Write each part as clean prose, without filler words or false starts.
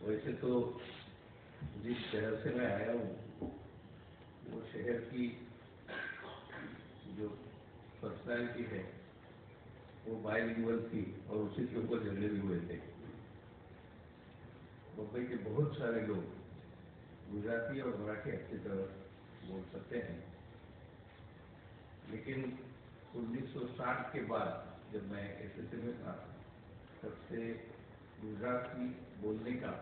वैसे तो जिस शहर से मैं आया हूँ वो शहर की जो पर्सनैलिटी है वो बाइलिंगुअल थी और उसी के ऊपर झगड़े भी हुए थे। मुंबई के बहुत सारे लोग गुजराती और मराठी अच्छी तरह बोल सकते हैं, लेकिन 1960 के बाद जब मैं एसएससी में था तब से गुजराती बोलने का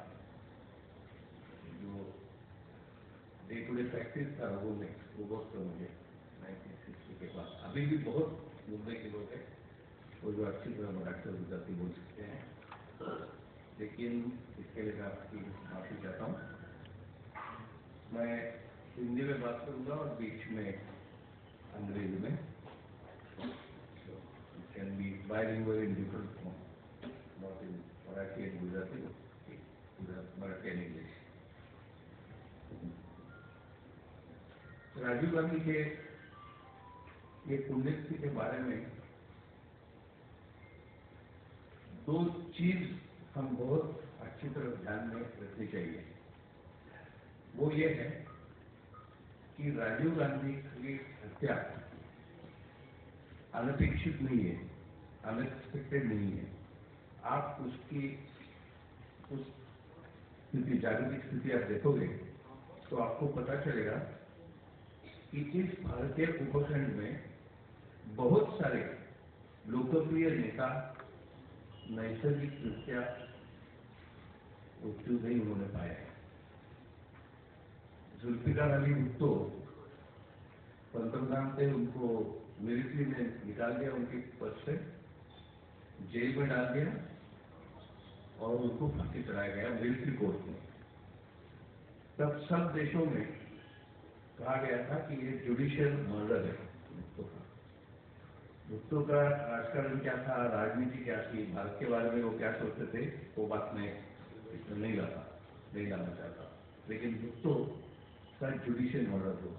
जो डे टू डे प्रैक्टिस था वो बहुत कम हो गया 1960 के बाद। अभी भी बहुत मुंबई के लोग हैं वो जो अच्छी तरह मराठी और गुजराती बोल सकते हैं, लेकिन इसके लिए मैं आपकी माफी चाहता हूँ। मैं हिंदी में बात करूँगा और बीच में अंग्रेजी में। Can be bilingual in different form, not in Marathi and Gujarati, Marathi and English. Rajiv Gandhi के ये पुण्यतिथि के बारे में दो चीज हम बहुत अच्छी तरह ध्यान में रखनी चाहिए। वो ये है कि राजीव गांधी की हत्या अनपेक्षित नहीं है, अनएक्सपेक्टेड नहीं है। आप उसकी उस स्थिति, जागतिक स्थिति आप देखोगे तो आपको पता चलेगा कि इस भारतीय उपखंड में बहुत सारे लोकप्रिय नेता नैसर्गिक दृष्टया मृत्यु नहीं होने पाए। जुल्फिकार अली भुट्टो पंतप्रधान थे, उनको मिलिट्री में निकाल दिया, उनके पद से जेल में डाल दिया और उनको फांसी चढ़ाया गया मिलिट्री कोर्ट में। तब सब देशों में कहा गया था कि ये जुडिशियल मर्डर है। भुट्टो का राजकारण क्या था, राजनीति क्या थी, भारत के बारे में वो क्या सोचते थे, वो बात मैं इसमें नहीं लाना चाहता, लेकिन भुट्टो का जुडिशियल मर्डर हुआ।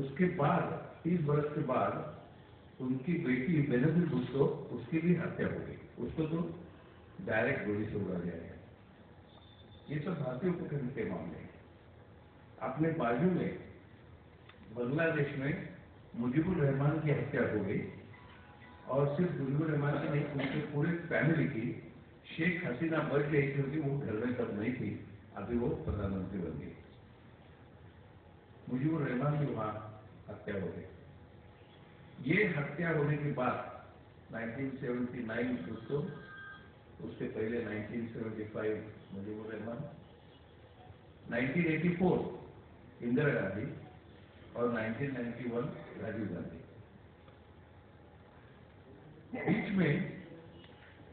उसके बाद 30 वर्ष के बाद उनकी बेटी बेनजीर भुट्टो, उसकी भी हत्या हो गई। उसको तो डायरेक्ट गोली से उड़ा दिया गया। ये सब भारतीय उपखंड के मामले हैं। अपने बाजू में बांग्लादेश में मुजीबुर रहमान की हत्या हो गई और सिर्फ मुजीबुर रहमान की नहीं, उनके पूरे फैमिली की। शेख हसीना बच गई क्योंकि वो घर में तब नहीं थी, अभी वो प्रधानमंत्री बन गई। मुजीबुर रहमान की वहां हत्या हो गई। ये हत्या होने के बाद 1979 भुट्टो, उसके पहले 1975 मुजीबुर रहमान, 1984 इंदिरा गांधी और 1991 राजीव गांधी। बीच में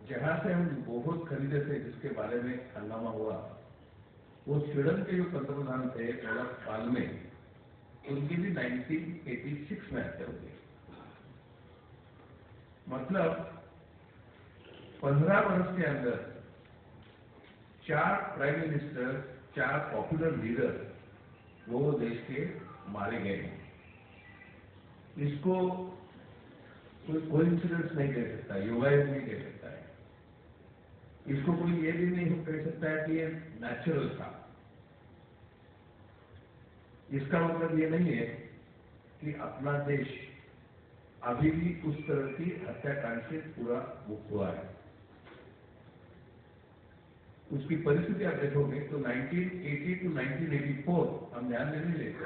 जहां से हम बहुत खरीदे थे, जिसके बारे में हंगामा हुआ, वो स्वीडन के जो पंतप्रधान थे ओलफ पाल्मे, उनकी भी 1986 में हत्या हो गई। मतलब 15 वर्ष के अंदर 4 प्राइम मिनिस्टर, 4 पॉपुलर लीडर वो देश के मारे गए हैं। इसको कोई कोइंसिडेंस नहीं कह सकता, योगायोग नहीं कह सकता है। इसको कोई ये भी नहीं कह सकता है कि ये नेचुरल था। इसका मतलब ये नहीं है कि अपना देश अभी भी उस तरह की हत्याकांड से पूरा मुक्त हुआ है। उसकी परिस्थिति आप देखोगे तो 1980 to 1984 हम ध्यान में नहीं लेते।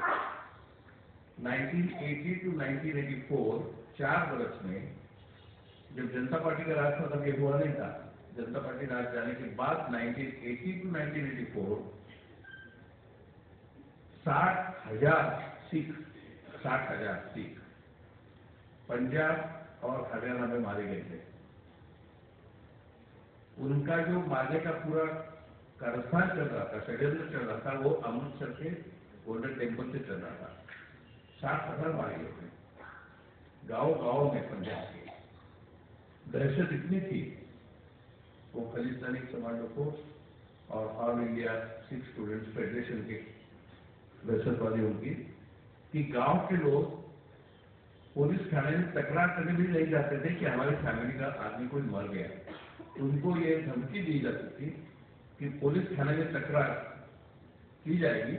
1980 to 1984 4 वर्ष में जब जनता पार्टी का राज था तब ये हुआ नहीं था। जनता पार्टी राज जाने के बाद 1980 to 1984 60,000 सिख पंजाब और हरियाणा में मारे गए थे। उनका जो मारने का पूरा कारस्थान चल रहा था, षड्यंत्र चल रहा था, वो अमृतसर के गोल्डन टेम्पल से चल रहा था। 60,000 मारे गए थे गांव में पंजाब के। दहशत इतनी थी वो खालिस्तानी कमांडो को और all India Sikh students federation के दहशतवादियों की, कि गांव के लोग पुलिस थाने में तकरार करने भी नहीं जाते थे कि हमारे फैमिली का आदमी कोई मर गया। उनको ये धमकी दी जाती थी कि पुलिस थाने में तकरार की जाएगी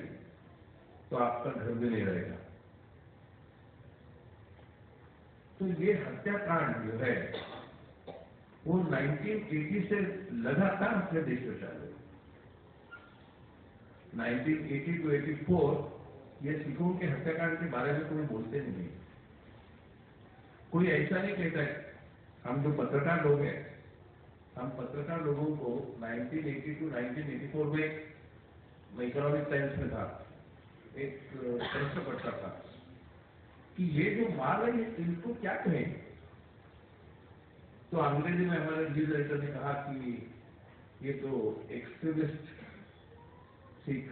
तो आपका घर में नहीं रहेगा। तो ये हत्याकांड जो है वो 1980 से लगातार अपने देश में चालू है। 1980 to 84 ये सिखों के हत्याकांड के बारे में कोई बोलते नहीं। कोई ऐसा नहीं कहता है। हम जो पत्रकार लोग हैं, हम पत्रकार लोगों को 1980 to 1984 में मैं इकोनॉमिक टाइम्स में था, एक प्रश्न पढ़ता था कि ये जो मार रहे हैं इनको क्या कहें। तो अंग्रेजी में हमारे न्यूज राइटर ने कहा कि ये तो एक्सट्रीमिस्ट सिख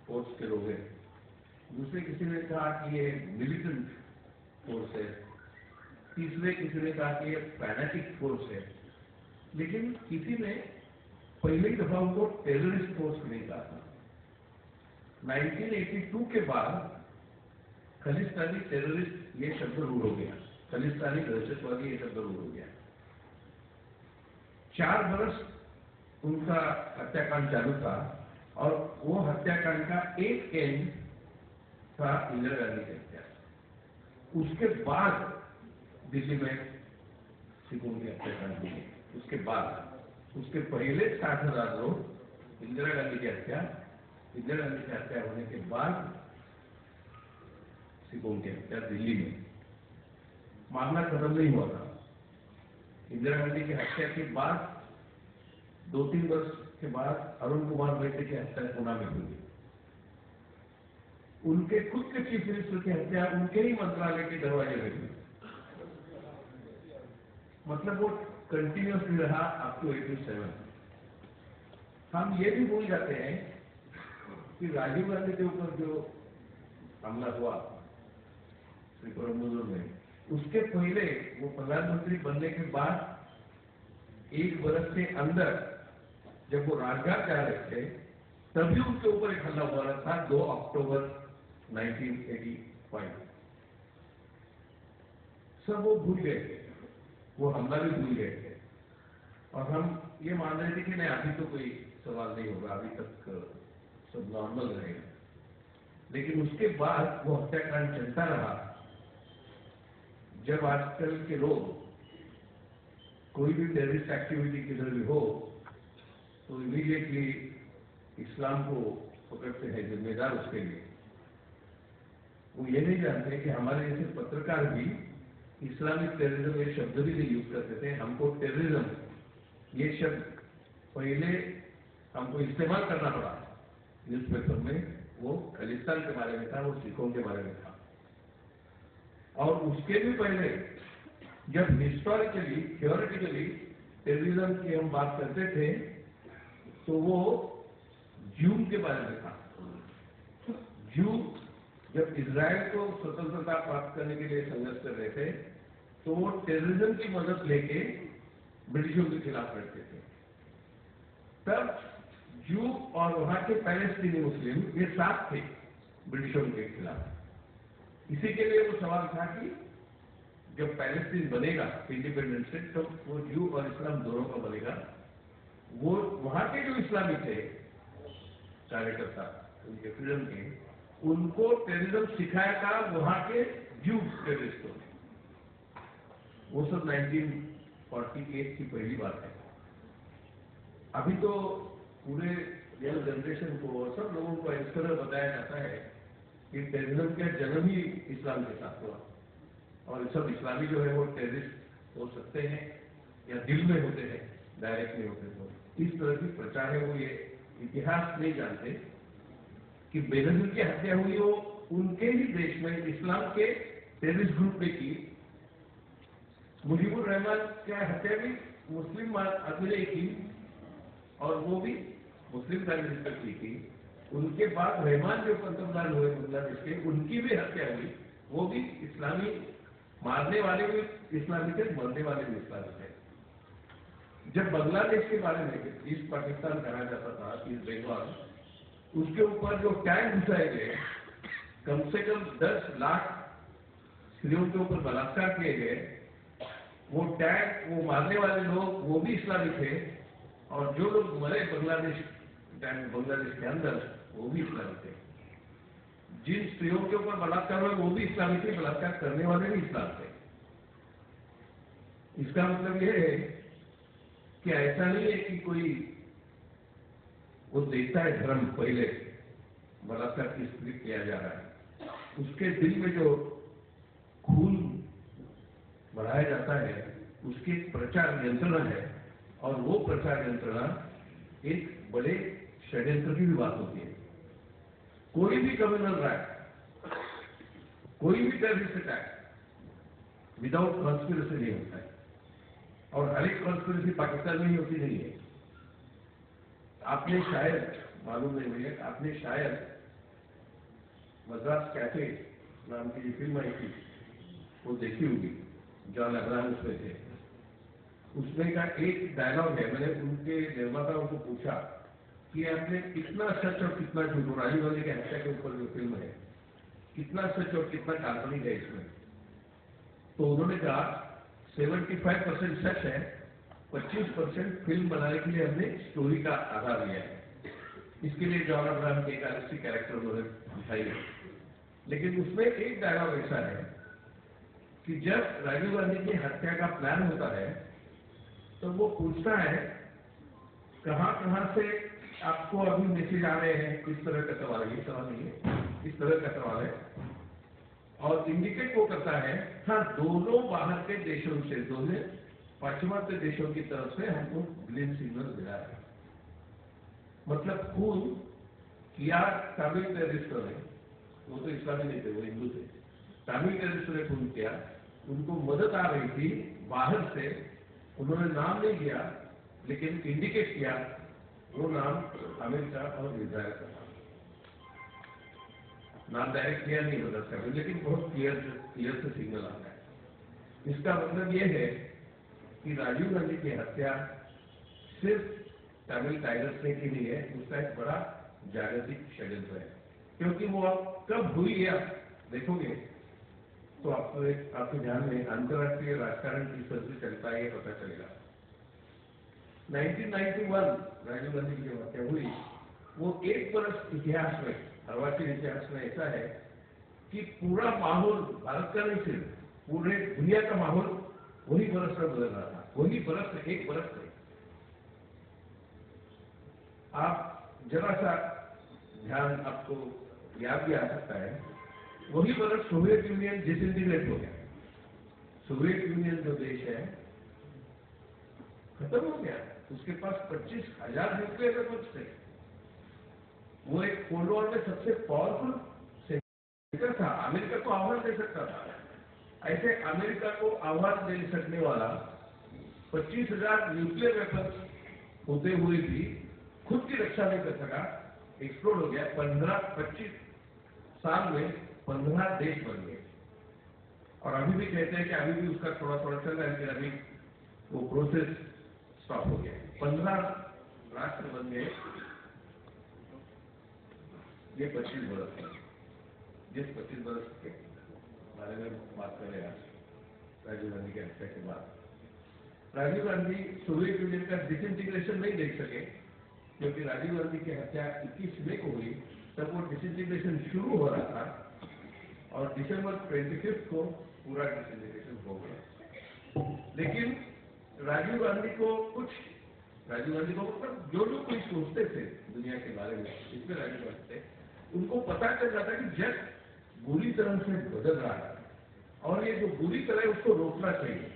फोर्स के लोग हैं। दूसरे किसी ने कहा कि ये मिलिटेंट फोर्स है। तीसरे किसी ने कहा कि ये फैनेटिक फोर्स है। लेकिन किसी ने पहली दफा उनको टेररिस्ट फोर्स नहीं कहा था। 1982 के बाद खलिस्तानी टेररिस्ट ये शब्द रूढ़ हो गया, खलिस्तानी दहशतवादी ये शब्द रूढ़ हो गया। 4 वर्ष उनका हत्याकांड चालू था और वो हत्याकांड का एक एंड था इंदिरा गांधी की हत्या। उसके बाद दिल्ली में सिखों की हत्याकांड हुई। उसके बाद उसके पहले 60,000 लोग इंदिरा गांधी की हत्या, इंदिरा गांधी की हत्या होने के बाद सिखों की हत्या दिल्ली में। मामला खत्म नहीं हुआ था। इंदिरा गांधी की हत्या के बाद 2-3 वर्ष के बाद अरुण कुमार वैद्य की हत्या पुणे में हुई। उनके खुद के चीफ मिनिस्टर की हत्या उनके ही मंत्रालय के दरवाजे में हुई। मतलब वो कंटिन्यूसली रहा अप टू 87। हम ये भी भूल जाते हैं कि राजीव गांधी के ऊपर जो हमला हुआ श्रीपेरुम्बदूर में, उसके पहले वो प्रधानमंत्री बनने के बाद 1 वर्ष के अंदर जब वो राजघाट जा रहे थे तभी उनके ऊपर एक हमला हुआ था 2 अक्टूबर 1985। सब वो भूल गए थे, वो हमला भी भूल गए थे और हम ये मान रहे थे कि नहीं अभी तो कोई सवाल नहीं होगा, अभी तक सब नॉर्मल रहेगा। लेकिन उसके बाद वो हत्याकांड चलता रहा। जब आजकल के लोग कोई भी टेररिस्ट एक्टिविटी किधर भी हो तो इमीडिएटली इस्लाम को पकड़ते हैं जिम्मेदार उसके लिए। वो ये नहीं जानते कि हमारे जैसे पत्रकार भी इस्लामिक टेररिज्म ये शब्द भी नहीं यूज करते थे। हमको टेररिज्म ये शब्द पहले हमको इस्तेमाल करना पड़ा न्यूज़पेपर में। वो खालिस्तान के बारे में था, वो सिखों के बारे में था। और उसके भी पहले जब हिस्टोरिकली थियोरेटिकली टेररिज्म की हम बात करते थे तो वो जू के बारे में था। जू जब इजराइल को स्वतंत्रता प्राप्त करने के लिए संघर्ष कर रहे थे तो वो टेररिज्म की मदद लेके ब्रिटिशों के खिलाफ लड़ते थे। तब जू और वहां के पैलेस्टीनी मुस्लिम ये साथ थे ब्रिटिशों के खिलाफ। इसी के लिए वो सवाल था कि जब पैलेस्टीन बनेगा इंडिपेंडेंट स्टेट तो वो जू और इस्लाम दोनों का बनेगा। वो वहां के जो इस्लामी थे कार्यकर्ता उनके फ्रीडम के, उनको टेररिज्म सिखाया था वहां के जू टेररिस्टों ने। वो सब 1948 की पहली बात है। अभी तो पूरे यंग जनरेशन को और सब लोगों को इस तरह बताया जाता है कि टेररिज्म का जन्म ही इस्लाम के साथ हुआ और सब इस्लामी जो है वो टेररिस्ट हो सकते हैं या दिल में होते हैं, डायरेक्ट नहीं होते। तो इस तरह की प्रचार है। वो ये इतिहास नहीं जानते कि बेनजीर की हत्या हुई वो उनके ही देश में इस्लाम के टेररिस्ट ग्रुप ने की। मुजीबुर रहमान की हत्या भी मुस्लिम आदमी ने की और वो भी मुस्लिम प्राइम मिनिस्टर की थी। उनके बाद रहमान जो पंतप्रधान हुए बांग्लादेश के, उनकी भी हत्या हुई। वो भी इस्लामी, मारने वाले भी इस्लामी थे, मरने वाले भी इस्लामी थे। जब बांग्लादेश के बारे में ईस्ट पाकिस्तान कहा जाता था, ईस्ट बंगाल, उसके ऊपर जो टैंक घुसाए गए, कम से कम 10 लाख स्त्रियों के ऊपर बलात्कार किए गए, वो टैग, वो मारने वाले लोग वो भी इस्लामी थे, और जो लोग मरे बांग्लादेश के अंदर वो भी इस्लामी थे। जिन स्त्रियों के ऊपर बलात्कार हुआ वो भी इस्लामी थे, बलात्कार करने वाले भी इस्लाम थे। इसका मतलब यह है कि ऐसा नहीं है कि कोई वो देखता है धर्म पहले बलात्कार किस लिए किया जा रहा है, उसके दिल में जो खून बढ़ाया जाता है उसकी प्रचार यंत्रणा है, और वो प्रचार यंत्रणा एक बड़े षड्यंत्र की भी बात होती है। कोई भी कम्युनल राइट, कोई भी टेररिस्ट अटैक विदाउट कॉन्स्पिरेसी नहीं होता है, और हर एक कॉन्स्पिरेसी पाकिस्तान में ही होती नहीं है। आपने शायद, मालूम नहीं मुझे, आपने शायद मद्रास कैफे नाम की जो फिल्म आई थी वो देखी होगी, जॉन अब्राहम उसमें थे। उसमें का एक डायलॉग है, मैंने उनके निर्माताओं को पूछा कि आपने कितना सच और कितना झूठ, राजीव गांधी के हत्या के ऊपर जो फिल्म है कितना सच और कितना काल्पनिक है इसमें, तो उन्होंने कहा 75% सच है, 25% फिल्म बनाने के लिए हमने स्टोरी का आधार लिया है। इसके लिए जॉन अब्राहम के एक कैरेक्टर उन्होंने दिखाई है। लेकिन उसमें एक डायलॉग ऐसा है कि जब राजीव गांधी की हत्या का प्लान होता है तो वो पूछता है कहां कहां से आपको अभी मैसेज आ रहे हैं, किस तरह का सवाल, ये सवाल नहीं है, इस तरह का सवाल है, और इंडिकेट वो करता है हाँ दोनों बाहर के देशों से, दोनों पाश्चिमात्य देशों की तरफ से हमको ग्रीन सिग्नल मिला है। मतलब खून किया तमिल टेररिस्टों ने, वो तो इस्लामी नहीं थे, वो हिंदू थे, तमिल टेररिस्टों ने खून किया, उनको मदद आ रही थी बाहर से, उन्होंने नाम नहीं दिया लेकिन इंडिकेट किया, वो नाम अमेरिका और इजराइल का नाम डायरेक्ट किया नहीं मदद कर, लेकिन बहुत क्लियर से सिग्नल आता है। इसका मतलब यह है कि राजीव गांधी की हत्या सिर्फ तमिल टाइगर्स ने की नहीं है, उसका एक बड़ा जागतिक षड्यंत्र है। क्योंकि वो आप कब हुई है आप देखोगे तो आपके ध्यान में अंतर्राष्ट्रीय राजकारण किस तरह से चलता है ये पता चलेगा। 1991 राजीव गांधी की जो हत्या हुई वो एक बरस इतिहास में, अर्वाचीन इतिहास में ऐसा है कि पूरा माहौल भारत का नहीं सिर्फ पूरे दुनिया का माहौल वही बरस में बदल रहा था, वही बरस में, एक बरस में। आप जरा सा ध्यान आपको याद भी आ सकता है, वही बरस सोवियत यूनियन डिसइंटीग्रेट हो गया। सोवियत यूनियन जो देश है खत्म हो गया, उसके पास 25,000 न्यूक्लियर वेपन्स थे, वो एक कोल्ड वॉर में सबसे पावरफुल सेक्टर था, अमेरिका को आह्वान दे सकता था। ऐसे अमेरिका को आह्वान दे सकने वाला 25,000 न्यूक्लियर वेपन्स होते हुए भी खुद की रक्षा नहीं कर सका, एक्सप्लोड हो गया। 15-25 साल में 15 देश बन गए, और अभी भी कहते हैं कि अभी भी उसका थोड़ा थोड़ा चल रहा है, लेकिन अभी वो प्रोसेस स्टॉप हो गया। 15 राष्ट्र बन गए। ये 25 बरस है, जिस 25 बरस के बारे में बात कर रहे हैं राजीव गांधी की हत्या के बाद। राजीव गांधी सोवियत यूनियन का डिसइंटीग्रेशन नहीं देख सके, क्योंकि राजीव गांधी की हत्या 21 मई को हुई, तब वो डिसइंटीग्रेशन शुरू हो रहा था, और दिसंबर 25 को पूरा डिसइंटीग्रेशन हो गया। लेकिन राजीव गांधी को मतलब जो लोग कोई सोचते थे दुनिया के बारे में, इसमें राजीव गांधी थे, उनको पता चल रहा था कि जग बुरी तरह से बदल रहा है, और ये जो बुरी तरह है उसको रोकना चाहिए।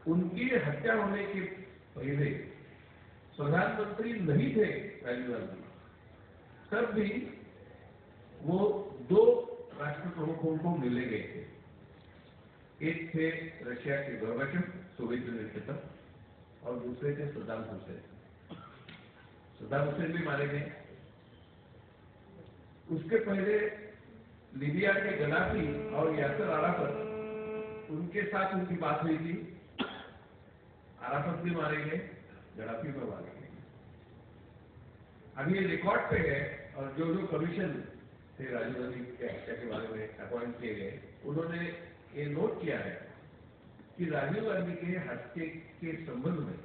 उनकी हत्या होने के पहले प्रधानमंत्री नहीं थे राजीव गांधी, तब भी वो 2 राष्ट्र प्रमुखों को मिले गए थे। एक थे रशिया के गोर्बाचेव, सोवियत यूनियन के तब, और दूसरे थे सद्दाम हुसैन। सद्दाम हुसैन भी मारे गए। उसके पहले लीबिया के गद्दाफी और यासर अराफत, उनके साथ उनकी बात हुई थी, अराफत भी मारे गए, गद्दाफी भी मारे गए। अब ये रिकॉर्ड पे है, और जो जो कमीशन थे राजीव गांधी के हत्या के बारे में अपॉइंट किए गए, उन्होंने ये नोट किया है कि राजीव गांधी के हत्या के संबंध में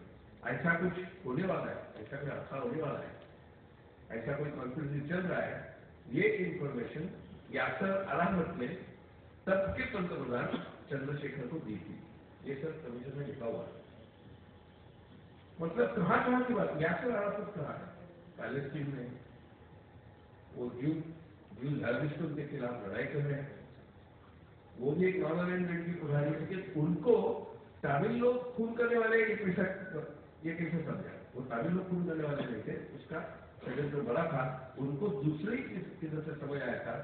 ऐसा कुछ होने वाला है, ऐसा कोई हादसा होने वाला है, ऐसा कोई कॉन्फ्रेंस चल रहा है, ये इंफॉर्मेशन यासर अराफत ने तब के पंतप्रधान चंद्रशेखर को दी थी। ये सब कमीशन में लिखा हुआ है। मतलब कहां की बात, यासर अराफत कहां है? पैलेस्टीन में वो जूल हार्विस्टन के खिलाफ लड़ाई कर रहे हैं। वो भी एक नॉन अलाइनमेंट की उदाहरण है कि उनको तमिल लोग खून करने वाले ये कैसे समझा? वो तमिल लोग खून करने वाले नहीं थे, उसका षड्यंत्र बड़ा था। उनको दूसरे किधर से समझ आया था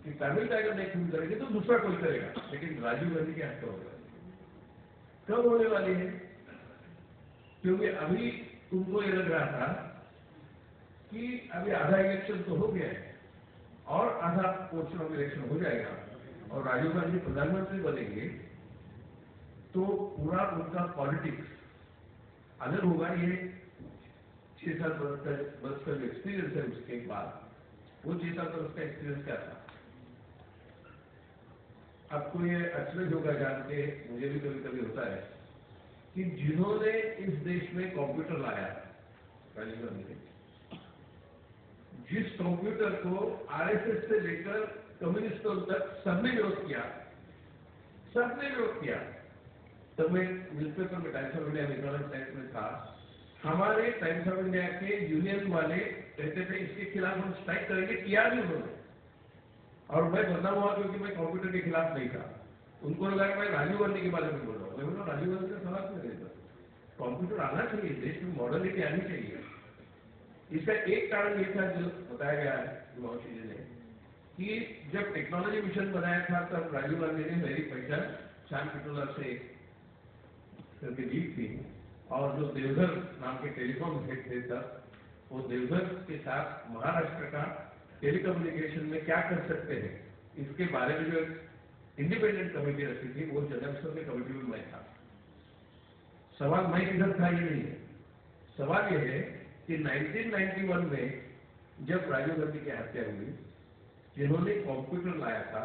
कि तमिल टाइगर नहीं खून करेंगे तो दूसरा कोई करेगा, लेकिन राजीव गांधी की हत्या होने वाली कब होने वाली है? क्योंकि अभी तुमको ये लग रहा था कि अभी आधा इलेक्शन तो हो गया है और आधा पोर्शन ऑफ इलेक्शन हो जाएगा और राजीव गांधी प्रधानमंत्री बनेंगे तो पूरा उनका पॉलिटिक्स अलग होगा। ये 6-7 बरस का एक्सपीरियंस है उसके बाद, वो 6-7 बरस का एक्सपीरियंस क्या था? आपको ये अचरज होगा जान के, मुझे भी कभी कभी होता है कि जिन्होंने इस देश में कंप्यूटर लाया, राजीव गांधी ने, जिस कंप्यूटर को आरएसएस से लेकर कम्युनिस्टों तक सबने विरोध किया, सबने विरोध किया। तब मैं न्यूज़पेपर में times of India, economic times में था, हमारे टाइम्स ऑफ इंडिया के यूनियन वाले कहते थे इसके खिलाफ हम स्ट्राइक करेंगे, किया भी उन्होंने। और मैं बदनाम हुआ क्योंकि मैं कंप्यूटर के खिलाफ नहीं था। उनको लगा कि मैं राजीव गांधी के बारे में बोल रहा हूँ। मैं बोला राजीव गांधी का सवाल क्यों नहीं था? कंप्यूटर आना चाहिए, देश में मॉडर्निटी आनी चाहिए। इसका एक कारण ये था जो बताया गया है मौसी जी ने, कि जब टेक्नोलॉजी मिशन बनाया था तब राजीव गांधी ने मेरी पहचान श्याम पिटोला से करके दी थी, और जो देवघर नाम के टेलीकॉम हेड थे तब, वो देवघर के साथ महाराष्ट्र का टेलीकम्युनिकेशन में क्या कर सकते हैं इसके बारे में जो इंडिपेंडेंट कमेटी रखी थी, वो जनरल के कमेटी में मैं था। सवाल मैं किधर था ये नहीं है, सवाल यह है कि 1991 में जब राजीव गांधी की हत्या हुई, जिन्होंने कंप्यूटर लाया था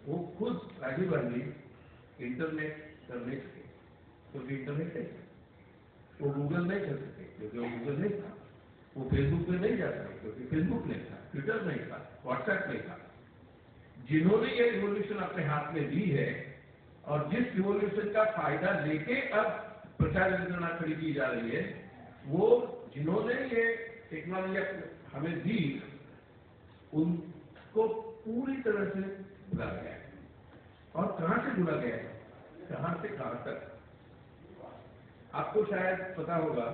वो खुद राजीव गांधी इंटरनेट कर नहीं सके क्योंकि इंटरनेट नहीं था, वो गूगल नहीं कर सके क्योंकि वो गूगल नहीं था, वो फेसबुक पे नहीं जा सके क्योंकि फेसबुक नहीं था, ट्विटर नहीं था, व्हाट्सएप नहीं था। जिन्होंने ये रिवोल्यूशन अपने हाथ में ली है और जिस रिवोल्यूशन का फायदा लेके अब प्रचार यंत्रणा खड़ी की जा रही है, वो जिन्होंने ये टेक्नोलॉजी हमें दी, उनको पूरी तरह से भुला गया है। और कहां से भुला गया है, कहां से कहां तक? आपको शायद पता होगा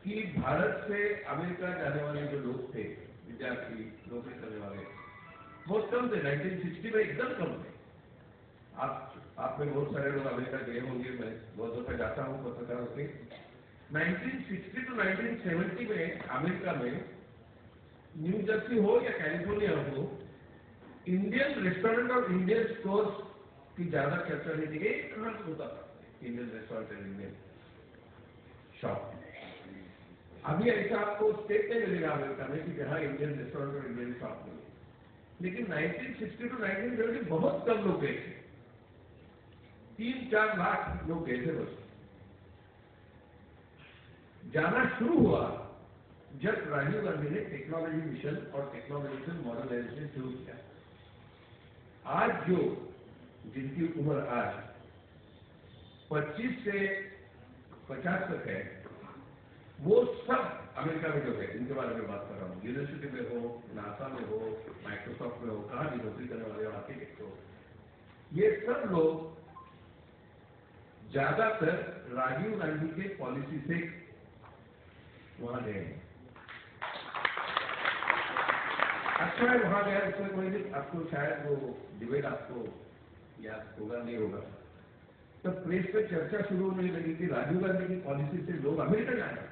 कि भारत से अमेरिका जाने वाले जो लोग थे, विद्यार्थी, नौकरी करने वाले, बहुत कम थे। 1960 में एकदम कम थे। आप में बहुत सारे लोग अमेरिका गए होंगे, मैं बहुत दफा जाता हूँ पत्रकारों के। 1960 to 1970 में अमेरिका में न्यू जर्सी हो या कैलिफोर्निया हो, इंडियन रेस्टोरेंट और इंडियन स्टोर्स की ज्यादा चर्चा नहीं थी। एक कहां से होता था इंडियन रेस्टोरेंट और इंडियन शॉप। अभी ऐसा आपको स्टेट नहीं मिलेगा अमेरिका में कि जहां इंडियन रेस्टोरेंट और इंडियन शॉप मिले, लेकिन 1960 to 1970 बहुत कम लोग गए थे, 3-4 लाख लोग गए थे बस। जाना शुरू हुआ जब राजीव गांधी ने टेक्नोलॉजी मिशन और टेक्नोलॉजिकल मॉडर्नाइजेशन शुरू किया। आज जो जिनकी उम्र आज 25 से 50 तक है, वो सब अमेरिका में जो है, इनके बारे में बात कर रहा हूँ, यूनिवर्सिटी में हो, नासा में हो, माइक्रोसॉफ्ट में हो, कहाँ भी नौकरी करने वाले आर्किटेक्ट हो, ये सब लोग ज्यादातर राजीव गांधी के पॉलिसी से वहां गए हैं। अच्छा है वहां गया, उसमें कोई नहीं, आपको शायद वो डिबेट आपको याद होगा नहीं होगा, तब प्रेस पे चर्चा शुरू होने लगी कि राजीव गांधी की पॉलिसी से लोग अमेरिका जाए।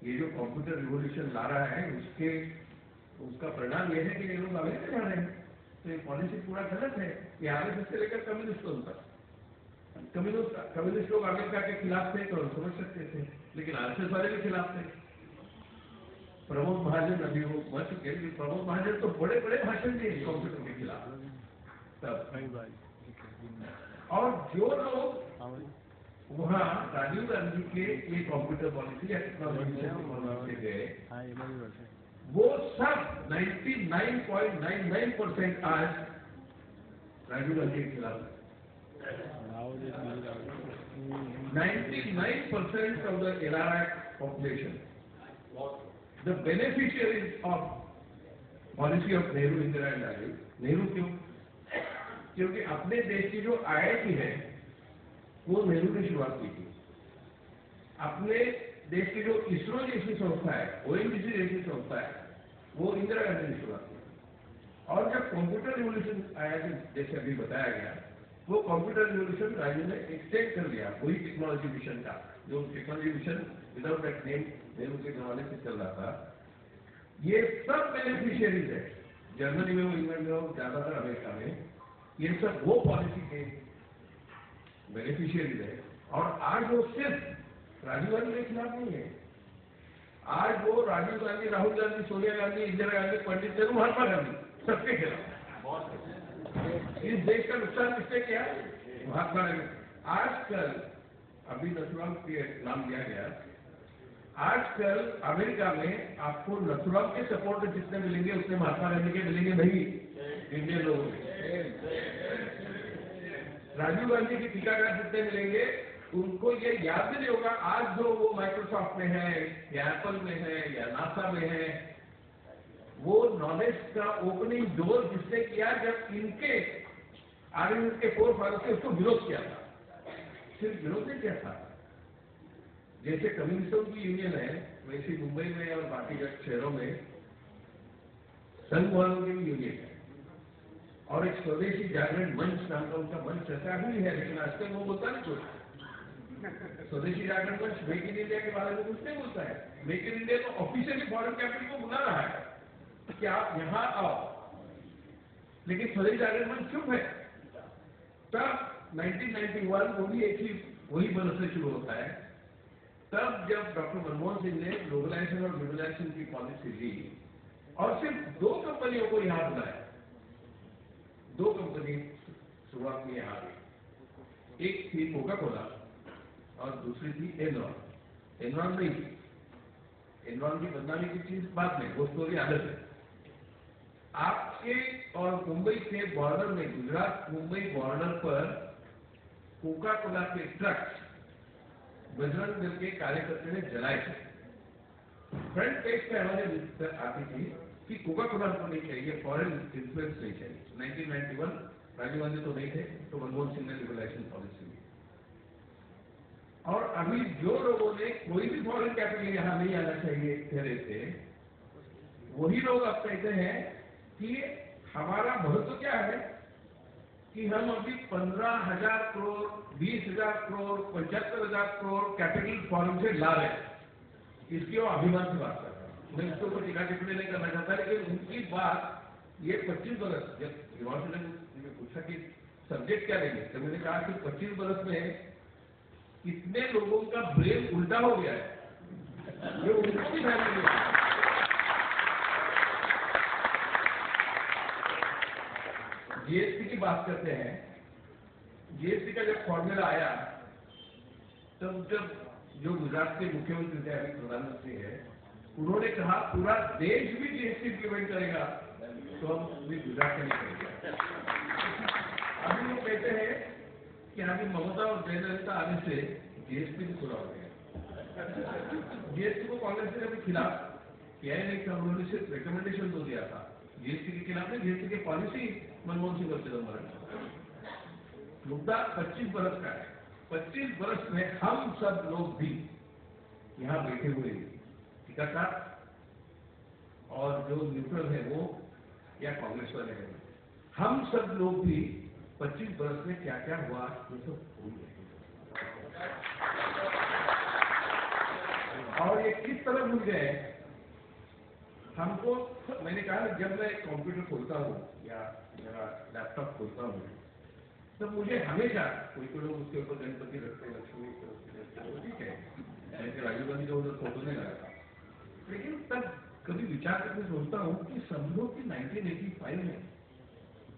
ये जो कंप्यूटर रिवोल्यूशन ला रहा है उसका परिणाम यह है कि ये लोग अमेरिका जा रहे हैं। तो ये पॉलिसी पूरा गलत है। ये आरएसएस से लेकर कम्युनिस्टों तक, कम्युनिस्ट लोग अमेरिका के खिलाफ थे तो समझ सकते थे, लेकिन आरएसएस वाले के खिलाफ थे। प्रमोद महाजन अभी वो मर चुके, प्रमोद महाजन तो बड़े बड़े भाषण दिए कंप्यूटर के खिलाफ तब। और जो लोग वहाँ राजीव गांधी के ये कंप्यूटर पॉलिसी या टेक्नोलॉजी पॉलिसी से गए, वो सब 99.99% आज राजीव गांधी के खिलाफ 99% of the LRI population, the beneficiaries of policy of Nehru, Indira and Rajiv. Nehru क्यों? क्योंकि अपने देश की जो IIT है वो नेहरू ने शुरुआत की थी। अपने देश की जो इसरो जैसी संस्था है, ONGC जैसी संस्था है, वो इंदिरा गांधी ने शुरुआत की। और जब कंप्यूटर रिवोल्यूशन आया, जैसे अभी बताया गया, वो कंप्यूटर रिवोल्यूशन राजीव ने एक्सटेंड कर लिया वही टेक्नोलॉजी मिशन का, जो technology mission without that name Nehru के जमाने से चल रहा था। ये सब बेनिफिशियरीज है, जर्मनी में हो, इंग्लैंड में हो, ज्यादातर अमेरिका में, ये सब वो पॉलिसी के बेनिफिशियरीज है। और आज वो सिर्फ राजीव गांधी के खिलाफ नहीं है, आज वो राजीव गांधी, राहुल गांधी, सोनिया गांधी, इंदिरा गांधी, पंडित नेहरू, महात्मा गांधी, सबके खिलाफ। इस देश का नुकसान किसने किया? महात्मा गांधी। आजकल अभी नथुराम के नाम दिया गया, आजकल अमेरिका में आपको नथुराम के सपोर्टर जितने मिलेंगे उतने महात्मा गांधी के मिलेंगे नहीं, इंडियन लोगों में। राजीव गांधी के टीकाकार जितने मिलेंगे उनको ये याद भी नहीं होगा आज जो वो माइक्रोसॉफ्ट में है या एप्पल में है या नासा में है, वो नॉलेज का ओपनिंग डोर जिसने किया जब इनके आर्गुमेंट के फोर फादर से उसको विरोध किया था। सिर्फ विरोध नहीं किया था, जैसे कम्युनिस्टों की यूनियन है वैसे मुंबई में और बाकी शहरों में संघ वालों की भी यूनियन है। और एक स्वदेशी जागरण मंच नाम का उनका मंच ऐसा भी है, लेकिन आजकल वो बोलता नहीं कुछ। स्वदेशी जागरण मंच मेक इन इंडिया के बारे में कुछ नहीं बोलता है। मेक इन इंडिया तो ऑफिशियली फॉरेन कैपिटल को बुला रहा है कि आप यहां आओ, लेकिन स्वदेशी जागरण मंच चुप है। तब 1991 वो भी एक ही वही बरस से शुरू होता है। तब जब डॉक्टर मनमोहन सिंह ने ग्लोबलाइजेशन और ग्लोबलाइजेशन की पॉलिसी ली और सिर्फ 2 कंपनियों को यहां बुलाया, 2 कंपनी शुरुआत में यहां गई, एक थी कोका कोला और दूसरी थी एनरॉन। एनरॉन नहीं थी, एनरॉन की बदनामी की चीज बाद में, वो स्टोरी अलग है। आपके और मुंबई के बॉर्डर में, गुजरात मुंबई बॉर्डर पर कोका कोला के ट्रक बजरंग दल के कार्यकर्ता ने जलाए थे। फ्रंट पेज पे हमारे आती थी कि कोका कोला को नहीं चाहिए, फॉरेन इन्फ्लुएंस नहीं चाहिए। 1991 राजीव गांधी तो नहीं थे, तो मनमोहन सिंह ने लिबरलाइजेशन पॉलिसी ली। और अभी जो लोगों ने कोई भी फॉरेन कैपिटल यहां नहीं आना चाहिए कह रहे थे, वही लोग अब कहते हैं कि हमारा महत्व क्या है कि हम अभी 15,000 करोड़, 20,000 करोड़, 75,000 करोड़ कैपिटल फॉरेन से ला रहे हैं। इसकी वो अभिमान से बात कर रहा है। मैं इसको कोई टीका टिप्पणी नहीं करना चाहता, लेकिन उनकी बात ये 25 बरस, जब युवाओं ने पूछा कि सब्जेक्ट क्या लेंगे, तो मैंने कहा कि 25 बरस में कितने लोगों का ब्रेन उल्टा हो गया है, ये उनको भी ध्यान नहीं है। जीएसटी की बात करते हैं, जीएसटी का जब फॉर्मूला आया तब जब जो गुजरात के मुख्यमंत्री थे, अभी प्रधानमंत्री है, उन्होंने कहा पूरा देश भी जीएसटी इम्प्लीमेंट करेगा तो हम भी गुजरात का नहीं करेंगे। अभी वो कहते हैं कि अभी ममता और जयललिता आने से जीएसटी भी पूरा हो गया। जीएसटी को कांग्रेस ने कभी खिलाफ किया ही नहीं था, उन्होंने सिर्फ रिकमेंडेशन तो दिया था। जीएसटी के खिलाफ नहीं, जीएसटी की पॉलिसी मनमोहन सिंह और चिदम्बरम। मुद्दा 25 बरस का है। 25 बरस में हम सब लोग भी यहां बैठे हुए टीकाकार और जो न्यूट्रल है वो या कांग्रेस वाले हैं, हम सब लोग भी 25 बरस में क्या क्या हुआ ये सब भूल गए। और ये किस तरह भूल गए हमको। मैंने कहा जब मैं कंप्यूटर खोलता हूँ या मेरा लैपटॉप खोलता हूँ तब मुझे हमेशा कोई लोग उसके ऊपर गणपति रखते, लक्ष्मी रखते, ठीक है, जैसे राजीव गांधी का उधर फोटो नहीं लगा था, लेकिन तब कभी विचार करके सोचता हूँ कि समझो कि 1985 में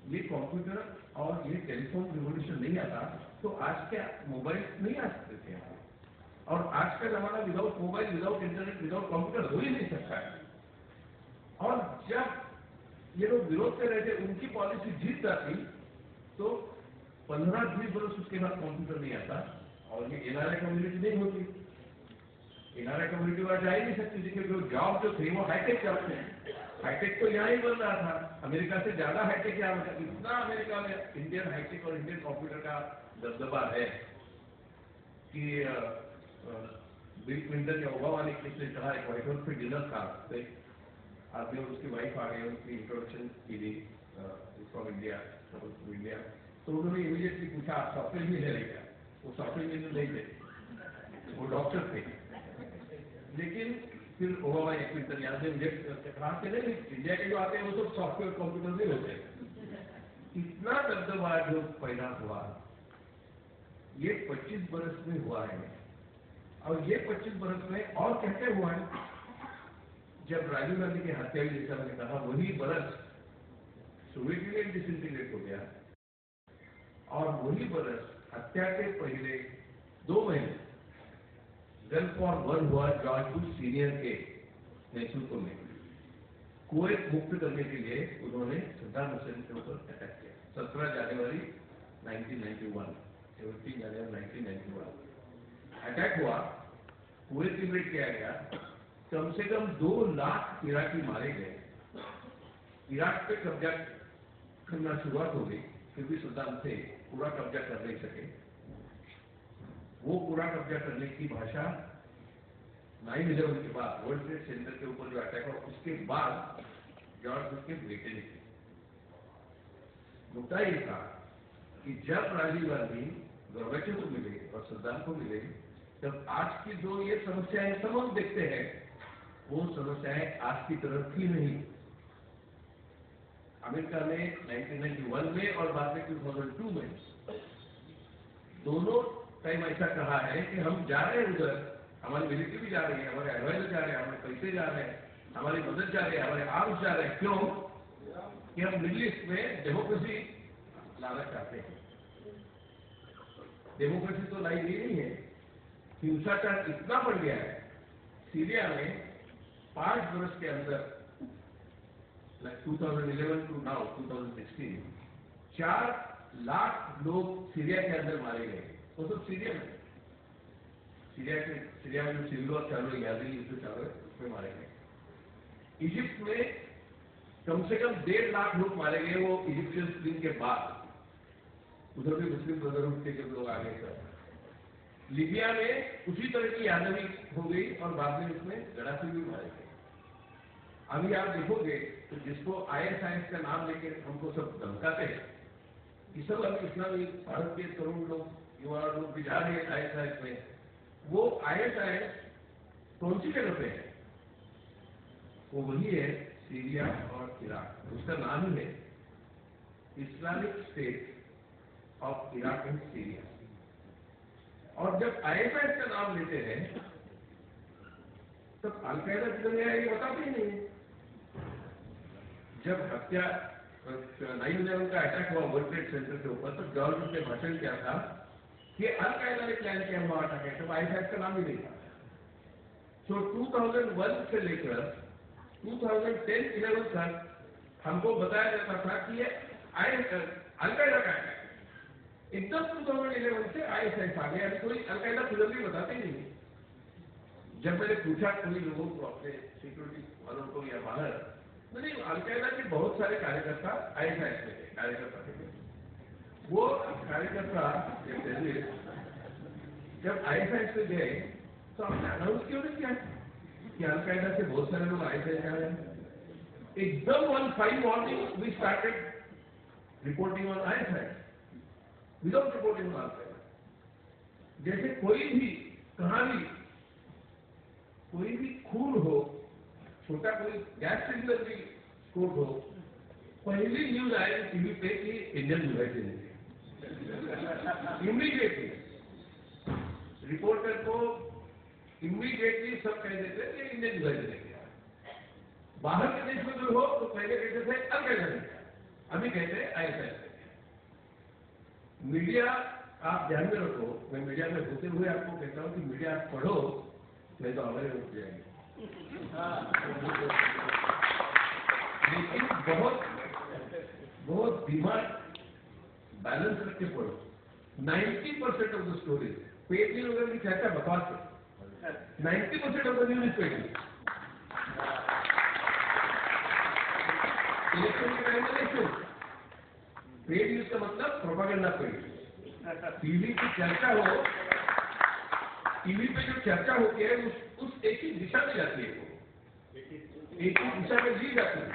ये कंप्यूटर और ये टेलीफोन रिवोल्यूशन नहीं आता तो आज के मोबाइल नहीं आ सकते थे। और आज का जमाना without mobile, without internet, without computer हो ही नहीं सकता है। और जब ये लोग विरोध कर रहे थे, उनकी पॉलिसी जीत जाती तो 15-20 बरस उसके बाद कंप्यूटर नहीं आता और ये एनआरआई कम्युनिटी नहीं होती। एनआरआई कम्युनिटी वहां जा ही नहीं सकती थी क्योंकि जॉब जो थे वो हाईटेक जॉब थे। हाईटेक तो यहाँ ही बन रहा था, अमेरिका से ज्यादा हाईटेक यहाँ होता। इतना अमेरिका में इंडियन हाईटेक और इंडियन कंप्यूटर का दबदबा है कि बिल क्लिंटन या ओबामा ने किसने कहा, एक व्हाइट हाउस पे डिनर था, आदमी और उसकी वाइफ आ गए, उनकी इंट्रोडक्शन की थी फ्रॉम इंडिया, तो उन्होंने इमीडिएटली पूछा आप सॉफ्टवेयर इंजीनियर है क्या? वो सॉफ्टवेयर इंजीनियर नहीं थे, वो डॉक्टर थे। लेकिन फिर ओबामा या क्लिंटन याद है मुझे कहा कि नहीं, इंडिया के जो आते हैं वो तो सॉफ्टवेयर कंप्यूटर नहीं होते। इतना दबदबा जो पैदा हुआ ये 25 बरस में हुआ है। और ये 25 बरस में और कहते हुआ है, जब राजीव गांधी की हत्या हुई, जैसा मैंने कहा, वही बरस सोवियत यूनियन डिसइंटीग्रेट हो गया और वही बरस हत्या के पहले 2 महीने गल्फ वॉर 1 हुआ जॉर्ज बुश सीनियर के नेतृत्व में। कुवैत मुक्त करने के लिए उन्होंने सद्दाम हुसैन के ऊपर अटैक किया। 17 जनवरी 1991, 17 जनवरी 1991 अटैक हुआ, कुवैत लिबरेट किया गया। कम से कम 2 लाख इराकी मारे गए। इराक पे कब्जा करना शुरुआत हो गई, फिर भी सद्दाम थे पूरा कब्जा कर नहीं सके। वो पूरा कब्जा करने की भाषा 9/11 के बाद, वर्ल्ड ट्रेड सेंटर के ऊपर जो अटैक हुआ उसके बाद जॉर्ज बुश के बेटे ने की। मुद्दा ये था कि जब राजीव गांधी गोर्बाचेव को मिले और सद्दाम को मिले, तब आज की जो ये समस्याएं सब हम देखते हैं, वो समस्याएं आज की तरह थी नहीं। अमेरिका ने 1991 में और बाद में 2002 में दोनों टाइम ऐसा कहा है कि हम जा रहे हैं उधर, हमारी मिलिट्री भी जा रही है, हमारे एडवाइजर जा रहे हैं, हमारे पैसे जा रहे हैं, हमारी मदद जा रही है, हमारे आर्म्स जा रहे हैं। क्यों? कि हम मिडिल ईस्ट में डेमोक्रेसी लाना चाहते हैं। डेमोक्रेसी तो लाई गई नहीं है, हिंसाचार इतना बढ़ गया है। सीरिया में 5 वर्ष के अंदर 2011 टू नाउ 2016 4 लाख लोग सीरिया के अंदर मारे गए। वो सब सीरिया में, सीरिया में जो सिविल वॉर चालू है, यादी युद्ध चालू है, उसमें मारे गए। इजिप्ट में कम से कम 1.5 लाख लोग मारे गए, वो इजिप्शियन स्प्रिंग के बाद। उधर भी मुस्लिम ब्रदरहुड के जब लोग आ गए सब। लीबिया में उसी तरह की यादवी हो गई और बाद में उसमें गद्दाफी भी मारे गए। अभी आप देखोगे तो जिसको ISIS का नाम लेके हमको सब धमकाते हैं कि सब अभी इस्लामी भारत के तरुण लोग, युवा लोग भी जा रहे हैं ISIS में। वो ISIS कौन सी जगह पे है? वो वही है सीरिया और इराक। उसका नाम ही है Islamic state of Iraq and Syria. और जब ISIS का नाम लेते हैं तब अलकायदा किधर है ये बताते ही नहीं। जब हत्या 9/11 का अटैक हुआ वर्ल्ड ट्रेड सेंटर के ऊपर, तो जॉर्ज बुश ने भाषण किया था कि अलकायदा ने प्लान किया हुआ अटैक है, तब ISIS का नाम ही नहीं था। तो 2001 से लेकर 2010-11 तक हमको बताया जाता था कि ये अलकायदा का अटैक है। एकदम 2011 से ISIS आ गया, अभी कोई अलकायदा खुद भी बताते ही नहीं। जब मैंने पूछा कोई लोगों को, अपने सिक्योरिटी वालों को या बाहर, मैंने अलकायदा के बहुत सारे कार्यकर्ता ISIS में थे, कार्यकर्ता थे। वो कार्यकर्ता जब ISIS में गए तो हमने अनाउंस क्यों नहीं किया कि अलकायदा से बहुत सारे लोग ISIS आ रहे हैं? एकदम on 5 morning we started reporting on ISIS without reporting on al Qaeda. जैसे कोई भी कहां भी कोई भी खून हो, छोटा कोई गैस सिलेंडर भी स्फोट हो, पहली न्यूज आएगी टीवी पे कि इंडियन डिवाइजन इमीडिएटली रिपोर्टर को इमीडिएटली सब कह देते हैं कि इंडियन डिवाइजन है। बाहर के देश में जो हो तो पहले कहते थे अलकायदा ने किया, अभी कहते हैं ISI। मीडिया आप ध्यान में रखो, मैं मीडिया में होते हुए आपको कहता हूँ कि मीडिया आप पढ़ो, नहीं तो हमारे रुक जाएंगे। लेकिन बहुत दिमाग बैलेंस रख के पढ़ो। 90% of the stories paid news वगैरह की क्या बकवास है। 90% of the news is paid news. Election के टाइम में इलेक्शन पेड न्यूज का मतलब प्रोपागेंडा पेड। टीवी की चर्चा हो, टीवी पे जो चर्चा होती है उस एक ही दिशा में जाती है, वो एक ही दिशा में ली जाती है।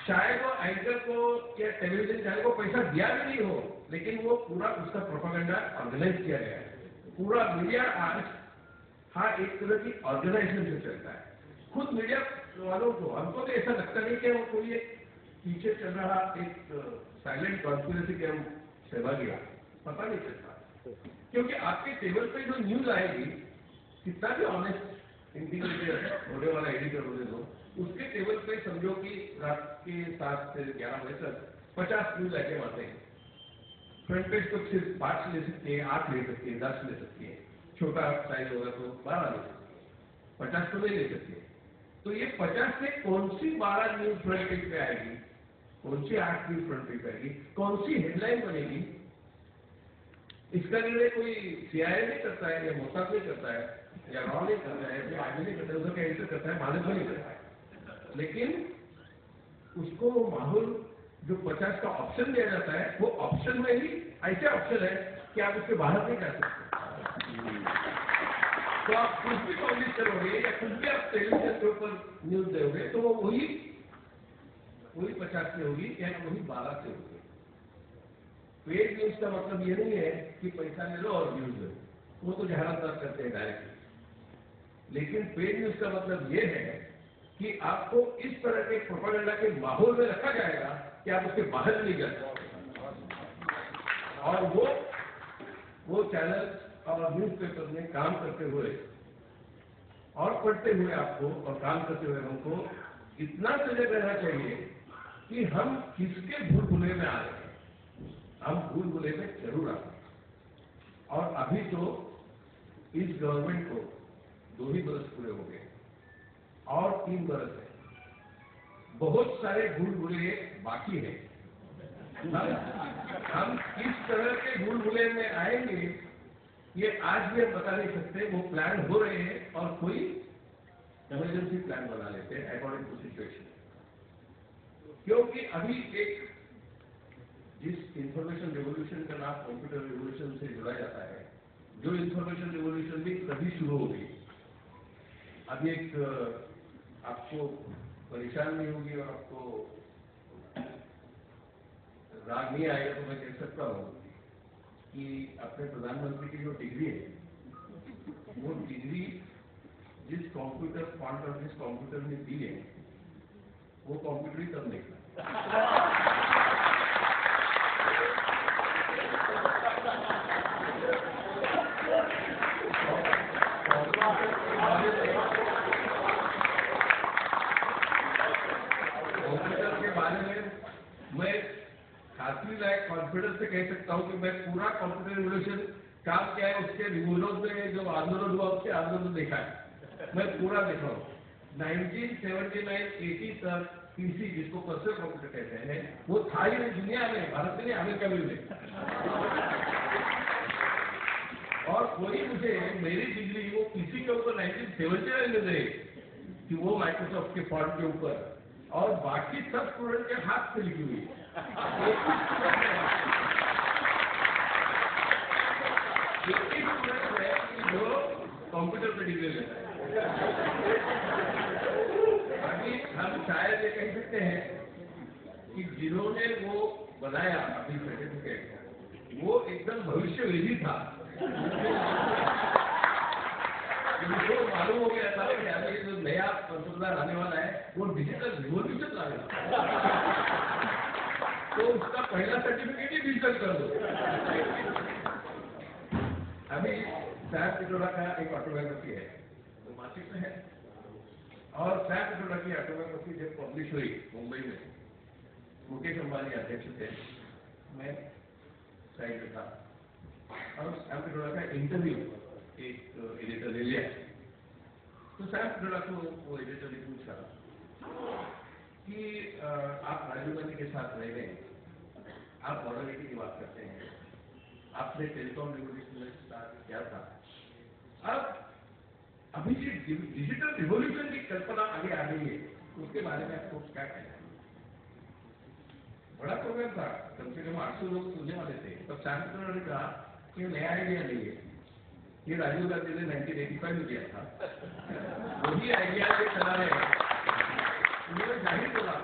शायद वो एंकर को या टेलीविजन चैनल को पैसा दिया भी नहीं हो, लेकिन वो पूरा उसका प्रोपागेंडा ऑर्गेनाइज किया गया है। पूरा मीडिया आज एक तरह की ऑर्गेनाइजेशन से चलता है। खुद मीडिया वालों को, हमको तो ऐसा लगता नहीं कि वो कोई पीछे चल रहा एक साइलेंट कॉन्स्पिरेसी के हम सहभागी, पता नहीं चलता, क्योंकि आपके टेबल पे जो न्यूज आएगी, कितना भी ऑनेस्ट इंटीग्रेटेड होने वाला एडिटर होने दो, उसके टेबल पे समझो कि रात के 7 से 11 बजे तक 50 न्यूज आइटम आते हैं। फ्रंट पेज तो सिर्फ 5 ले सकती है, 8 ले सकती है, 10 ले सकती है, छोटा साइज होगा तो 12 ले सकती है, 50 तो नहीं ले सकती है। तो ये 50 से कौन सी 12 न्यूज फ्रंट पेज पे आएगी, कौन सी 8 न्यूज फ्रंट पेज पे आएगी, कौन सी हेडलाइन बनेगी, इसका निर्णय कोई CIA नहीं करता है, या मोसाद नहीं करता है, या रॉ नहीं करता है, या आर्मी नहीं करता है, उसका एडिटर करता है, मालिक नहीं करता है। लेकिन उसको माहौल जो 50 का ऑप्शन दिया जाता है, वो ऑप्शन में ही ऐसे ऑप्शन है कि आप उसके बाहर नहीं जा सकते। तो आप कुछ भी पब्लिश करोगे या कुछ भी आप टेलीविजन के ऊपर न्यूज दोगे तो वो वही 50 से होगी या वही 12 से होगी। पेड न्यूज का मतलब ये नहीं है कि पैसा ले लो और न्यूज लो, वो तो जहालतदार करते हैं डायरेक्टली। लेकिन पेड न्यूज का मतलब ये है कि आपको इस तरह के प्रोपेगेंडा के माहौल में रखा जाएगा कि आप उसके बाहर नहीं जा सकते। और वो चैनल और न्यूज़पेपर में काम करते हुए और पढ़ते हुए आपको और काम करते हुए हमको इतना सजग रहना चाहिए कि हम किसके भूल भुले में आ रहे हैं। हम भूल भुले में जरूर आ रहे हैं। और अभी तो इस गवर्नमेंट को 2 ही बरस पूरे हो गए और 3 बरस है, बहुत सारे भूल भुले बाकी है। हम किस तरह के भूल भुले में आएंगे ये आज भी हम बता नहीं सकते। वो प्लान हो रहे हैं और कोई इमरजेंसी प्लान बना लेते हैं अकॉर्डिंग टू सिचुएशन। क्योंकि अभी एक जिस इंफॉर्मेशन रिवोल्यूशन का नाम कंप्यूटर रिवोल्यूशन से जुड़ा जाता है, जो इंफॉर्मेशन रिवोल्यूशन भी तभी शुरू होगी। अभी एक आपको परेशान नहीं होगी और आपको राग नहीं आएगा तो मैं कह सकता हूँ कि अपने प्रधानमंत्री की जो डिग्री है, वो डिग्री जिस कंप्यूटर फॉन्ट और जिस कंप्यूटर ने दी है, वो कंप्यूटर ही तब नहीं था। कंप्यूटर के बारे में मैं खासी लायक कॉन्फिडेंस से कह सकता हूँ कि मैं पूरा कंप्यूटर रिवोल्यूशन काम किया है, उसके विरोध में जो आंदोलन हुआ उसके आंदोलन देखा है, मैं पूरा देखा हूँ। 1979-80 तक PC, जिसको पर्सनल कंप्यूटर कहते हैं, वो था ही नहीं दुनिया में, भारत में नहीं, अमेरिका में नहीं। और कोई मुझे मेरी डिग्री वो PC के ऊपर 1979 में दे कि वो माइक्रोसॉफ्ट के फॉन्ट के ऊपर, और बाकी सब स्टूडेंट के हाथ से लिखी हुई जो कंप्यूटर पे डिग्री लेता है। अभी हम शायद ये कह सकते हैं कि जिन्होंने वो बनाया अपनी सर्टिफिकेट, वो एकदम भविष्य विधि था। उनको मालूम हो गया था कि अभी जो नया तंत्रज्ञान आने वाला है वो डिजिटल रिवोल्यूशन लाएगा, तो उसका पहला सर्टिफिकेट ही डिजिटल कर दो। अभी सैम पिट्रोडा का एक ऑटोबायोग्राफी है, तो मासिक में है, और सैम पिट्रोडा की ऑटोबायोग्राफी जब पब्लिश हुई मुंबई में, मुकेश अंबानी अध्यक्ष थे, मैं साइड में था और सैम पिट्रोडा का इंटरव्यू एक एडिटर ले लिया। तो सैम पिट्रोडा को वो एडिटर ने पूछा कि आप राजीव गांधी के साथ रह गए, आप मॉडर्निटी की बात करते हैं, आपने टेलीकॉम रिवोल्यूशन में स्टार्ट किया था, अब अभी ये डिजिटल रिवोल्यूशन की कल्पना आगे आ गई है, उसके बारे में आपको क्या कहना है? बड़ा प्रोग्राम था, कम से कम 800 लोग सुनने वाले थे। तब सैम पिट्रोडा ने कहा कि नया आइडिया नहीं है, ये राजीव गांधी ने 1985 में दिया था, वही आइडिया के चला रहे हैं। उन्होंने जाहिर बोला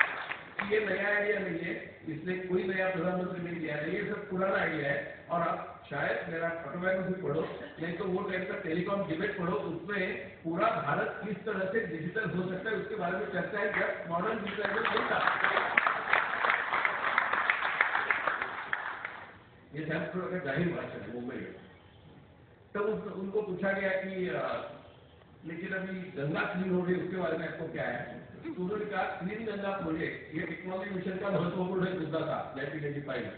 कि ये नया आइडिया नहीं है, इसलिए कोई नया प्रधानमंत्री नहीं दिया है, ये सब पुराना आइडिया है। और आप शायद मेरा ऑटोबायोग्राफी पढ़ो, नहीं तो वो टाइम का टेलीकॉम डिबेट पढ़ो, उसमें पूरा भारत किस तरह से डिजिटल हो सकता है उसके बारे में चर्चा है, जब मॉडर्न डिजिटलाइजेशन नहीं था। ये सैम पिट्रोडा का जाहिर भाषण है मुंबई में। तो उनको पूछा गया कि लेकिन अभी गंगा क्लीन हो रही है, उसके बारे में आपको क्या है? तो उन्होंने कहा क्लीन गंगा प्रोजेक्ट ये टेक्नोलॉजी मिशन का महत्वपूर्ण मुद्दा था 1985 में।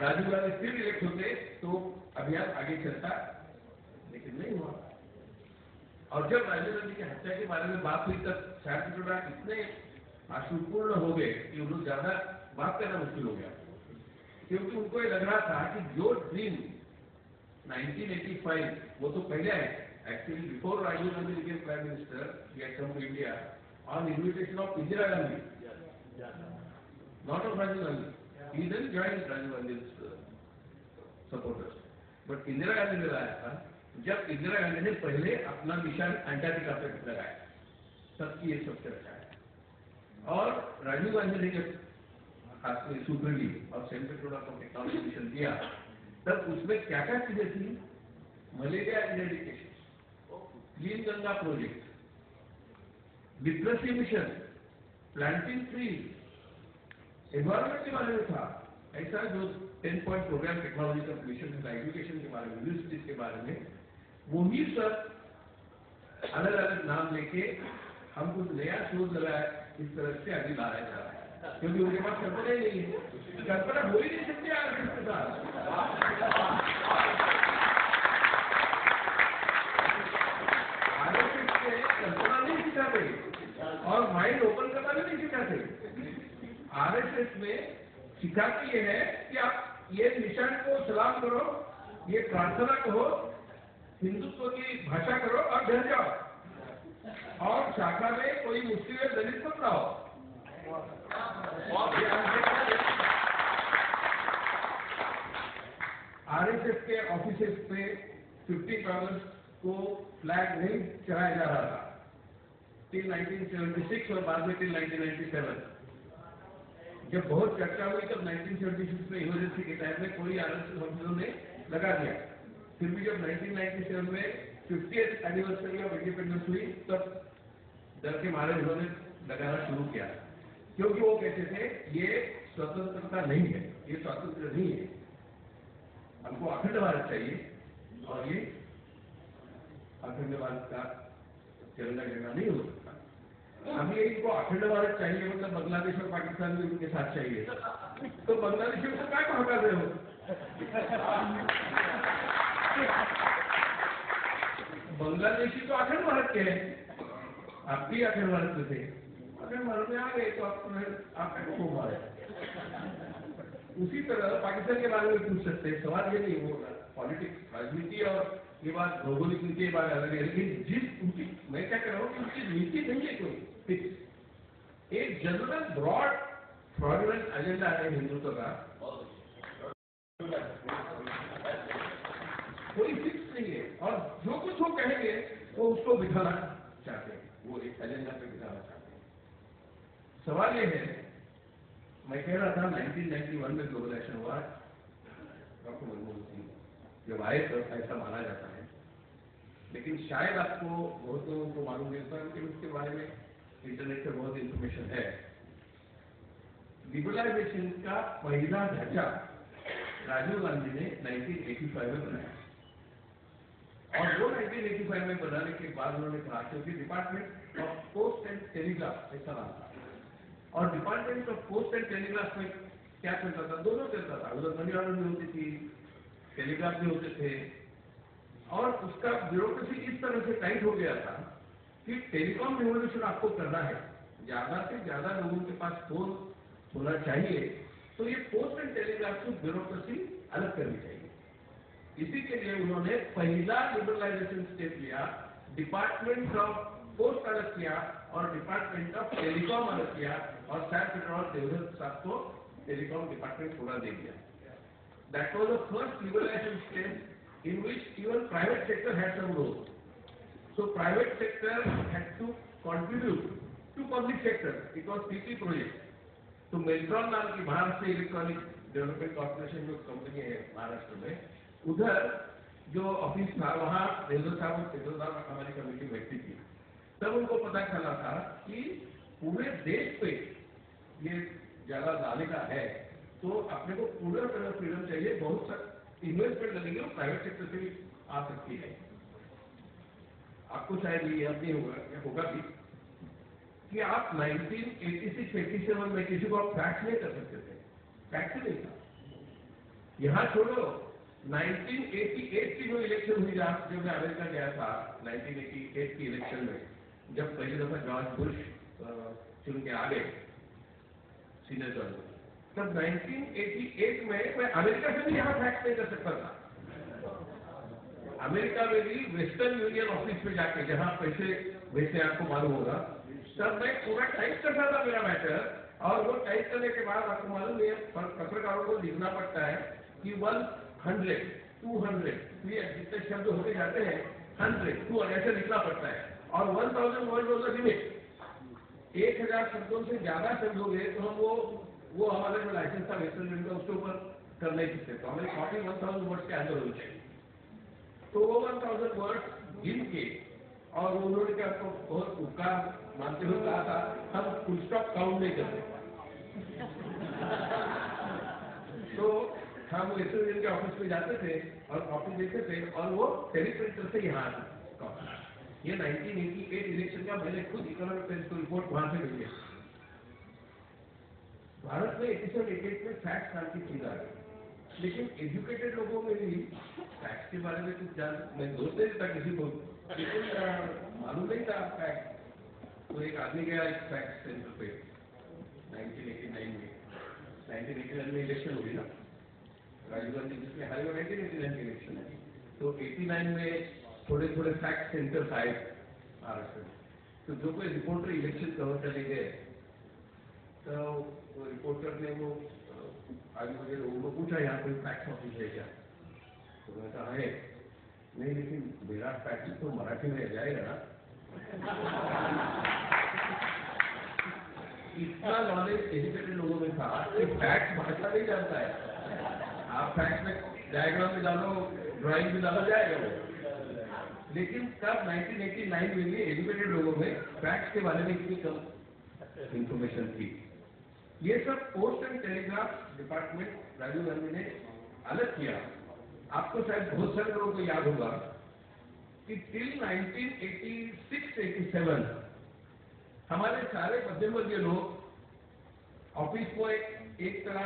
राजीव गांधी फिर इलेक्ट होते तो अभियान आगे चलता, लेकिन नहीं हुआ। और जब राजीव गांधी की हत्या के बारे में बात हुई तब सैम पिट्रोडा इतने आशुपूर्ण हो गए कि उन्हें ज्यादा बात करना मुश्किल हो गया, क्योंकि उनको ये लग रहा था कि जो ड्रीम 1985 वो तो पहले है, actually before Rajiv Gandhi became prime minister he had come to India on invitation of Indira Gandhi, not of Rajiv Gandhi. He didn't join Rajiv Gandhi supporters, but Indira Gandhi ने लाया था। जब इंदिरा गांधी ने पहले अपना निशान अंटार्कटिका पे लगाया, तब की ये सब चर्चा है। और राजीव गांधी ने जब हाथ में सूत्र ली और सैम पिट्रोडा को टेक्नोलॉजी मिशन दिया, तब उसमें क्या क्या चीजें थी? Malaria eradication, clean Ganga project, literacy mission, planting tree, environment के बारे में था। ऐसा जो 10 पॉइंट प्रोग्राम टेक्नोलॉजी का मिशन था, एजुकेशन के बारे में, यूनिवर्सिटीज के बारे में, वो ही सब अलग अलग नाम लेके हम कुछ नया शोध लगाया, इस तरह से आगे लाया जा रहा है, क्योंकि उनके पास कल्पना ही नहीं है, कल्पना हो ही नहीं सकती आरएसएस के साथ। आरएसएस से कल्पना नहीं सिखाते और माइंड ओपन करना भी नहीं सिखाते। आरएसएस में सिखाते ये है कि आप ये निशान को सलाम करो, ये प्रार्थना करो, हिंदुत्व की भाषा करो और डर जाओ, और शाखा में कोई मुश्किल दलित मत लाओ। आरएसएस के ऑफिसेस पे 15 अगस्त को फ्लैग नहीं चढ़ाया जा रहा था टिल 1976 और बाद में टिल 1997। जब बहुत चर्चा हुई तब 1976 में इमरजेंसी के टाइम में कोई आरएसएस ऑफिसरों ने लगा दिया। फिर भी जब 1997 में 50th एनिवर्सरी ऑफ इंडिपेंडेंस हुई तब डर के मारे उन्होंने लगाना शुरू किया, क्योंकि वो कहते थे ये स्वतंत्रता नहीं है, ये स्वातंत्र नहीं है, हमको अखंड भारत चाहिए और ये अखंड भारत का तिरंगा झंडा नहीं हो सकता। अभी इनको अखंड भारत चाहिए मतलब बांग्लादेश और पाकिस्तान भी उनके साथ चाहिए, तो बांग्लादेशियों को क्या हटा रहे हो? बांग्लादेशी तो अखंड भारत के हैं, आप भी अखंड भारत में थे, अखंड भारत में आ गए तो आपका को मारे। उसी तरह पाकिस्तान के बारे में पूछ सकते हैं, सवाल ये नहीं होगा। पॉलिटिक्स, राजनीति और ये बात भौगोलिक नीति बात अलग है, लेकिन जिस उनकी मैं क्या कह रहा हूँ कि उनकी नीति नहीं है कोई फिक्स, एक जनरल ब्रॉड फ्रॉडुलेंट एजेंडा है हिंदुत्व का, कोई फिक्स नहीं है, और जो कुछ वो कहेंगे वो उसको बिठाना चाहते हैं, वो एक एजेंडा पे बिठाना चाहते हैं। सवाल ये है, मैं कह रहा था 1991 में ग्लोबलाइजेशन हुआ, डॉक्टर मनमोहन सिंह जब आए तो ऐसा माना जाता है, लेकिन शायद आपको बहुत लोगों को मालूम नहीं होता, लेकिन उसके बारे में इंटरनेट पर बहुत इंफॉर्मेशन है। लिबरलाइजेशन का पहला ढांचा राजीव गांधी ने 1985 में बनाया, और वो 1985 में बनाने के बाद उन्होंने कहा, क्योंकि department of post and telegraph ऐसा नाम था, और department of post and telegraph में क्या चलता था, दोनों चलता था। उधर मनी ऑर्डर भी होती थी, टेलीग्राफ भी होते थे, और उसका ब्यूरोक्रेसी इस तरह से टाइट हो गया था कि टेलीकॉम रिवोल्यूशन आपको करना है, ज्यादा से ज्यादा लोगों के पास फोन होना चाहिए, तो ये पोस्ट एंड टेलीग्राफ की ब्यूरोक्रेसी अलग करनी चाहिए। इसी के लिए उन्होंने पहला लिबरलाइजेशन स्टेप लिया, डिपार्टमेंट ऑफ पोस्ट अलग किया और डिपार्टमेंट ऑफ टेलीकॉम अलग किया, और सैर पेट्रोल देवदत्त साहब को टेलीकॉम डिपार्टमेंट पूरा दे दिया। That was the first liberalization step in which even private sector had some role. So private sector had to contribute to public sector. It was PP project. तो मेल्ट्रॉन नाम की महाराष्ट्र इलेक्ट्रॉनिक डेवलपमेंट कॉर्पोरेशन जो company है महाराष्ट्र में, उधर जो office था वहाँ देवदत्त साहब और तेजल साहब हमारी कमेटी बैठती थी। तब उनको पता चला था कि पूरे देश पे ये ज्यादा डाले का है, तो अपने को पूरा तरह फ्रीडम चाहिए, बहुत सा इन्वेस्टमेंट लगेगी और प्राइवेट सेक्टर से भी आ सकती है। आपको शायद ये याद नहीं होगा या होगा भी कि आप 1986-87 में किसी को आप फैक्स नहीं कर सकते थे, फैक्स ही नहीं था। यहाँ छोड़ो 1988 की जो इलेक्शन हुई जब मैं अमेरिका गया था, 1988 की इलेक्शन में जब पहली दफा जॉर्ज बुश चुन के आ गए सीनेटर में, तब 1988 में मैं अमेरिका से भी यहाँ फैक्स नहीं कर सकता था। अमेरिका में भी वेस्टर्न यूनियन ऑफिस में जाके जहाँ पैसे भेजते आपको मालूम होगा, तब मैं पूरा टाइप करता था मेरा मैटर, और वो टाइप करने के बाद आपको मालूम है पत्रकारों को लिखना पड़ता है कि 100, 200 जितने शब्द होते जाते हैं 100, 200 ऐसे लिखना पड़ता है, और 1000 वर्ड वॉज द लिमिट। 1000 शब्दों से ज्यादा शब्द हो गए तो हम वो हमारे जो लाइसेंस था वेस्टर्न यूनियन का उसके ऊपर कर नहीं सकते, तो हमारी कॉपी 1000 वर्ड के अंदर होनी चाहिए। तो वो 1000 वर्ड गिन के, और उन्होंने क्या तो बहुत उपकार मानते हुए कहा था, हम फुल स्टॉप काउंट नहीं करते। तो हम वेस्टर्न यूनियन के ऑफिस में जाते थे और कॉपी देते थे, और वो टेलीप्रिंटर से यहाँ कॉपी। ये 1988 इलेक्शन का मैंने खुद इकोनॉमिक टाइम्स को रिपोर्ट वहां से भेजी। भारत में 87-88 में फैक्स नाम की चीज आ गई, लेकिन एजुकेटेड लोगों में भी फैक्स के बारे में कुछ मैं दोस्त नहीं था किसी को, लेकिन मालूम नहीं था फैक्स। तो एक आदमी गया एक फैक्स सेंटर पे 1989 में इलेक्शन हुई ना, राजीव गांधी जिसमें हारे हुए 1989 के इलेक्शन है, तो 89 में थोड़े थोड़े फैक्स सेंटर्स आए महाराष्ट्र में। तो जो कोई रिपोर्टर इलेक्शन कवर चले गए, तो वो रिपोर्टर ने वो आगे मुझे लोगों को पूछा यहाँ कोई फैक्स ऑफिस है क्या, तो मैंने कहा है नहीं, लेकिन मेरा फैक्स तो मराठी में रह जाएगा ना। इतना नॉलेज एजुकेटेड लोगों में था कि फैक्स भाषा नहीं जानता है, आप फैक्स में डायग्राम में डालो, ड्राइंग में डाला जाएगा वो, लेकिन तब 1989 में भी एजुकेटेड लोगों में फैक्स के बारे में इतनी कम इंफॉर्मेशन थी। ये सब post and telegraph department Rajiv Gandhi ने अलग किया। आपको शायद बहुत सारे लोगों को याद होगा कि टिल 1986-87 हमारे सारे मध्यम वर्गीय लोग ऑफिस को एक तरह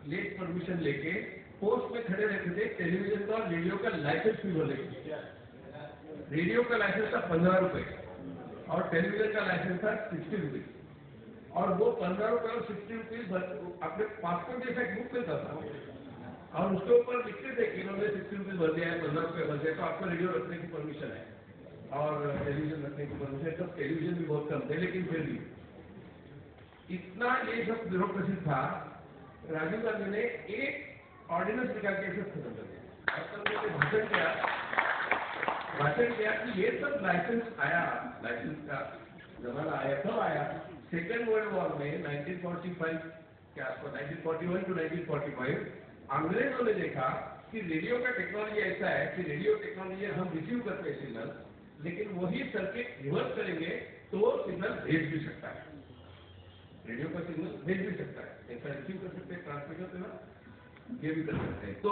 लेट परमिशन लेके पोस्ट में खड़े रहते थे, टेलीविजन का और रेडियो का लाइसेंस भी भर लेते। रेडियो का लाइसेंस था 15 रुपए और टेलीविजन का लाइसेंस था 60 रुपीज, और वो 15 रुपए और 60 रुपीज अपने पासपोर्ट जैसा एक बुक मिलता था, और उसके ऊपर लिखते थे कि इन्होंने 60 रुपीज भर दिया है, 15 रुपए भर दिया, तो आपको रेडियो रखने की परमिशन है और टेलीविजन रखने की परमिशन है। तब टेलीविजन भी बहुत कम थे, लेकिन फिर भी इतना ये सब ब्यूरोक्रेसी था, राजीव गांधी ने एक ऑर्डिनेंस निकाल के सब खत्म कर दिया। भाषण किया कि ये सब लाइसेंस आया, लाइसेंस का जमाना आया, कब आया? सेकेंड वर्ल्ड वॉर में 1945 के आसपास, 1941 to 1945 अंग्रेजों ने देखा कि रेडियो का टेक्नोलॉजी ऐसा है कि रेडियो टेक्नोलॉजी हम रिसीव करते हैं सिग्नल, लेकिन वही सर्किट रिवर्स करेंगे तो वो सिग्नल भेज भी सकता है, रेडियो का सिग्नल भेज भी सकता है, ऐसा रिसीव कर सकते हैं, ट्रांसमीटर से ना ये भी कर सकते हैं। तो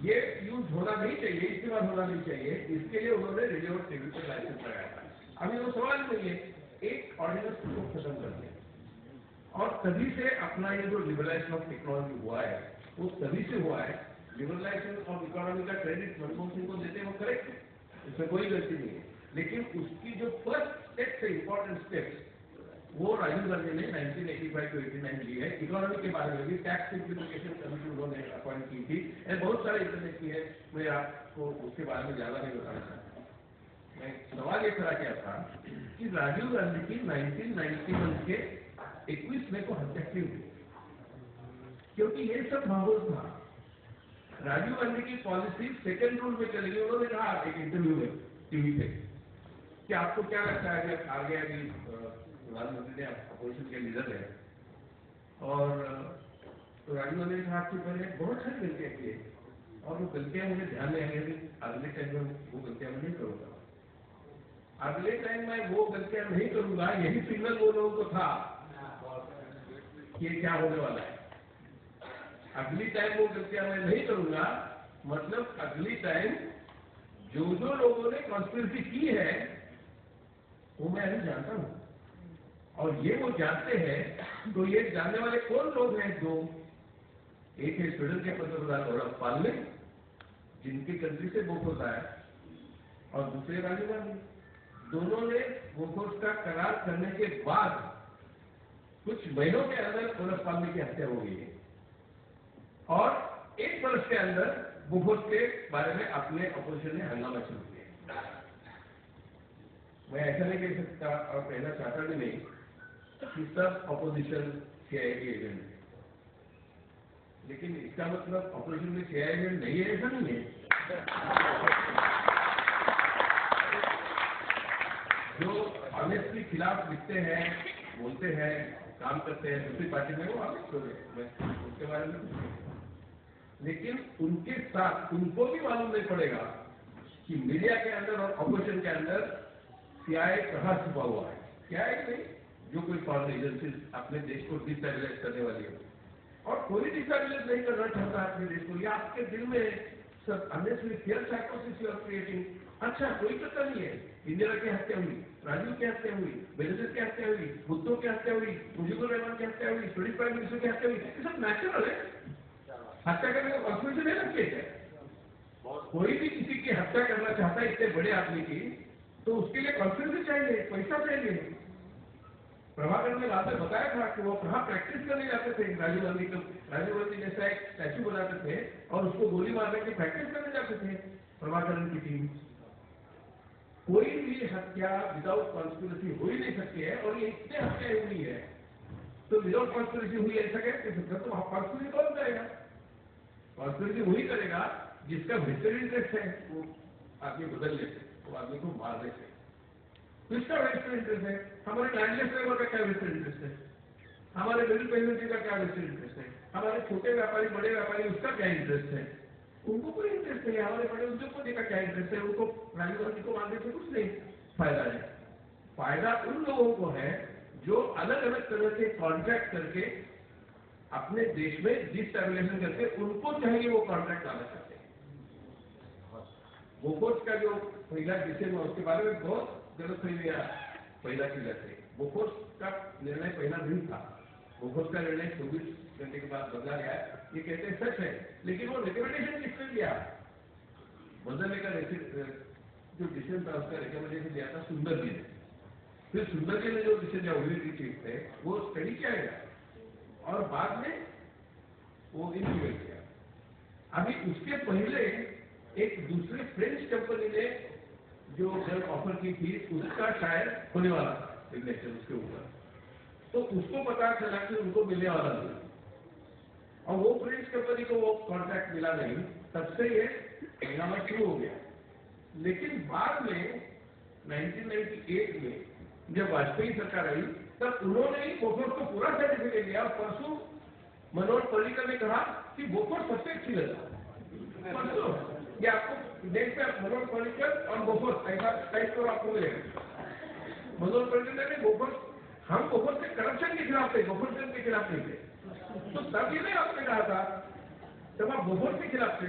ये यूज होना नहीं चाहिए, इस्तेमाल होना नहीं चाहिए, इसके लिए उन्होंने रेडियो और टीवी पर लाइसेंस लगाया था। अभी वो सवाल नहीं है, एक ऑर्डिनेंस को खत्म कर दिया। और तभी से अपना ये जो लिबरलाइजेशन ऑफ टेक्नोलॉजी हुआ है वो तभी से हुआ है। लिबरलाइजेशन ऑफ इकोनॉमी का क्रेडिट मनमोहन सिंह को देते हैं, वो करेक्ट है, इसमें कोई गलती नहीं है। लेकिन उसकी जो फर्स्ट स्टेप है, इंपॉर्टेंट स्टेप्स, वो राजीव गांधी ने 1985 to 89 ली है। इकोनॉमी के बारे में भी टैक्स सिंप्लीफिकेशन कमेटी उन्होंने अपॉइंट की थी, और बहुत सारे इंटरनेट की है, मैं आपको उसके बारे में ज्यादा नहीं बताना चाहता। मैं सवाल ये खड़ा किया था कि राजीव गांधी की 1991 के 21 मई को हत्या क्यों हुई? क्योंकि ये सब माहौल था। राजीव गांधी की पॉलिसी सेकेंड रूल में चली गई। उन्होंने कहा एक इंटरव्यू में टीवी पे कि आपको क्या लगता है कि आगे अभी प्रधानमंत्री ने अपोजिशन के लीडर है, और तो राजीव गांधी ने कहा कि मैंने बहुत सारी गलतियां की है और वो गलतियां मुझे ध्यान में आई, अगले टाइम में वो गलतियां मैं नहीं करूंगा, अगले टाइम में वो गलतियां नहीं करूंगा। यही सिग्नल वो लोगों को था कि ये क्या होने वाला है। अगली टाइम वो गलतियां मैं नहीं करूंगा, मतलब अगली टाइम जो जो लोगों ने कॉन्स्पिरेसी की है वो मैं अभी जानता हूं, और ये वो जानते हैं। तो ये जानने वाले कौन लोग हैं? दो, एक है स्वीडन के पंतप्रधान ओलफ पाल्मे, जिनकी कंट्री से बोफोर्स आया, और दूसरे राजीव गांधी। दोनों ने बोफोर्स का करार करने के बाद कुछ महीनों के अंदर ओलफ पाल्मे की हत्या हो गई है, और एक वर्ष के अंदर बोफोर्स के बारे में अपने अपोजिशन ने हंगामा शुरू किया। मैं ऐसा नहीं कह सकता और कहना चाहता भी नहीं कि सब अपोजिशन सीआईए के एजेंट है, लेकिन इसका मतलब अपोजिशन में सीआईए एजेंट नहीं है, ऐसा नहीं है। जो ऑनेस्टली खिलाफ लिखते हैं, बोलते हैं, काम करते हैं दूसरी पार्टी में, वो ऑनेस्ट हो गए, मैं उसके बारे में। लेकिन उनके साथ उनको भी मालूम नहीं पड़ेगा कि मीडिया के अंदर और ऑपोजिशन के अंदर सीआईए कहां छुपा हुआ है। सीआईए नहीं, जो कोई फॉरेन एजेंसी अपने देश को डिस्टेबलाइज करने वाली है, और कोई डिस्टेबलाइज नहीं करना चाहता अपने देश को। ये आपके दिल में सब अननेसेसरी फियर साइकोसिस यू आर क्रिएटिंग। अच्छा, कोई चक्कर नहीं है, इंदिरा की हत्या हुई, राजीव की हत्या हुई, बेनजीर की हत्या हुई, भुट्टो की हत्या हुई, मुजीबुर रहमान की हत्या हुई, स्टूडेंट प्राइम मिनिस्टर की हत्या हुई, ये सब नेचुरल है। हत्या करने का कॉन्स्पिरेसी नहीं लगती है। कोई भी किसी की हत्या करना चाहता है इतने बड़े आदमी की, तो उसके लिए कॉन्स्पिरेसी चाहिए, पैसा चाहिए। प्रभाकर ने रात में बताया था कि वो कहाँ प्रैक्टिस करने जाते थे। राजीव गांधी को, राजीव गांधी जैसा एक स्टैचू बनाते थे और उसको गोली मारने की प्रैक्टिस करने जाते थे प्रभाकर की टीम। कोई भी हत्या विदाउट कॉन्स्पिरेसी हो ही नहीं सकती है, और ये इतने हत्याएं हुई है तो विदाउट कॉन्स्पिरेसी हुई ऐसा कैसे सकता? तो कॉन्स्पिरेसी कौन करेगा? कॉन्स्पिरेसी वही करेगा जिसका वेस्टेड इंटरेस्ट है, वो आदमी बदल लेते, वो आदमी को मार देते। किसका वेस्टेड इंटरेस्ट है? हमारे लैंडलेस लेबर का क्या वेस्टेड इंटरेस्ट है? हमारे मिडिल पेमेंट का क्या वेस्टेड इंटरेस्ट है? हमारे छोटे व्यापारी, बड़े व्यापारी, उसका क्या इंटरेस्ट है? उनको कोई इंटरेस्ट नहीं है। हमारे बड़े उद्योगपति का क्या इंटरेस्ट है? उनको राजीव गांधी को मारने से कुछ नहीं फायदा है। फायदा उन लोगों को है जो अलग अलग तरह के कॉन्ट्रैक्ट करके अपने देश में डिस्टेबलाइजेशन करके उनको चाहिए वो कॉन्ट्रैक्ट लाना चाहते हैं। बोफोर्स का जो पहला डिसीजन हुआ उसके बारे में बहुत गलत फहमियां पैदा की जाती है। बोफोर्स का निर्णय पहला नहीं था। बोफोर्स का निर्णय 24 घंटे के बाद बदला गया, ये कहते हैं सच है, लेकिन वो रिकमेंडेशन किसने दिया? बदलने का जो डिसीजन था उसका रिकमेंडेशन दिया था सुंदर जी ने। फिर सुंदर जी ने जो डिसीजन दिया हुई चीज थे वो स्टडी किया गया और बाद में वो इम्प्लीमेंट किया। अभी उसके पहले एक दूसरे फ्रेंच कंपनी ने जो जब ऑफर की थी उसका शायद होने वाला था सिग्नेचर उसके ऊपर, तो उसको पता चला कि उनको मिलने वाला नहीं, और वो फ्रेंच कंपनी को वो कॉन्ट्रैक्ट मिला नहीं। तब से ये हंगामा शुरू हो गया। लेकिन बाद में 1998 में जब वाजपेयी सरकार आई तब उन्होंने ही बोफोर्स को पूरा सर्टिफिकेट दिया। परसों मनोहर पर्रिकर ने कहा कि बोफोर्स सबसे अच्छी लगा। परसों ये आपको देश में मनोहर पर्रिकर और बोफोर्स ऐसा टाइप को आपको मिलेगा। मनोहर पर्रिकर ने बोफोर्स, हम बोफोर्स के करप्शन के खिलाफ थे, बोफोर्स के खिलाफ नहीं थे। तो तब ये नहीं आपने कहा था जब आप बोफोर्स के खिलाफ थे।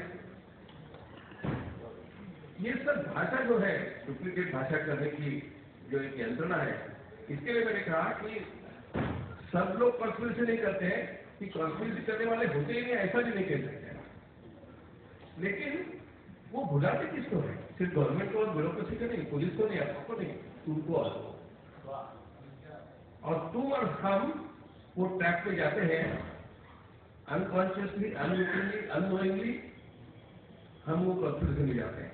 ये सब भाषा जो है डुप्लीकेट भाषा करने की जो एक यंत्रणा है, इसके लिए मैंने कहा कि सब लोग कॉन्स्पिरेसी नहीं करते हैं कि कॉन्स्पिरेसी करने वाले होते ही नहीं, ऐसा भी नहीं कह सकते। लेकिन वो भुलाते किसको है? सिर्फ गवर्नमेंट को और ब्यूरोक्रेसी को नहीं, पुलिस को नहीं, आपको नहीं, तुमको और तुम और हम वो ट्रैक पे जाते हैं अनकॉन्शियसली, अनविटली, अननोइंगली हम वो कॉन्स्पिरेसी में जाते हैं।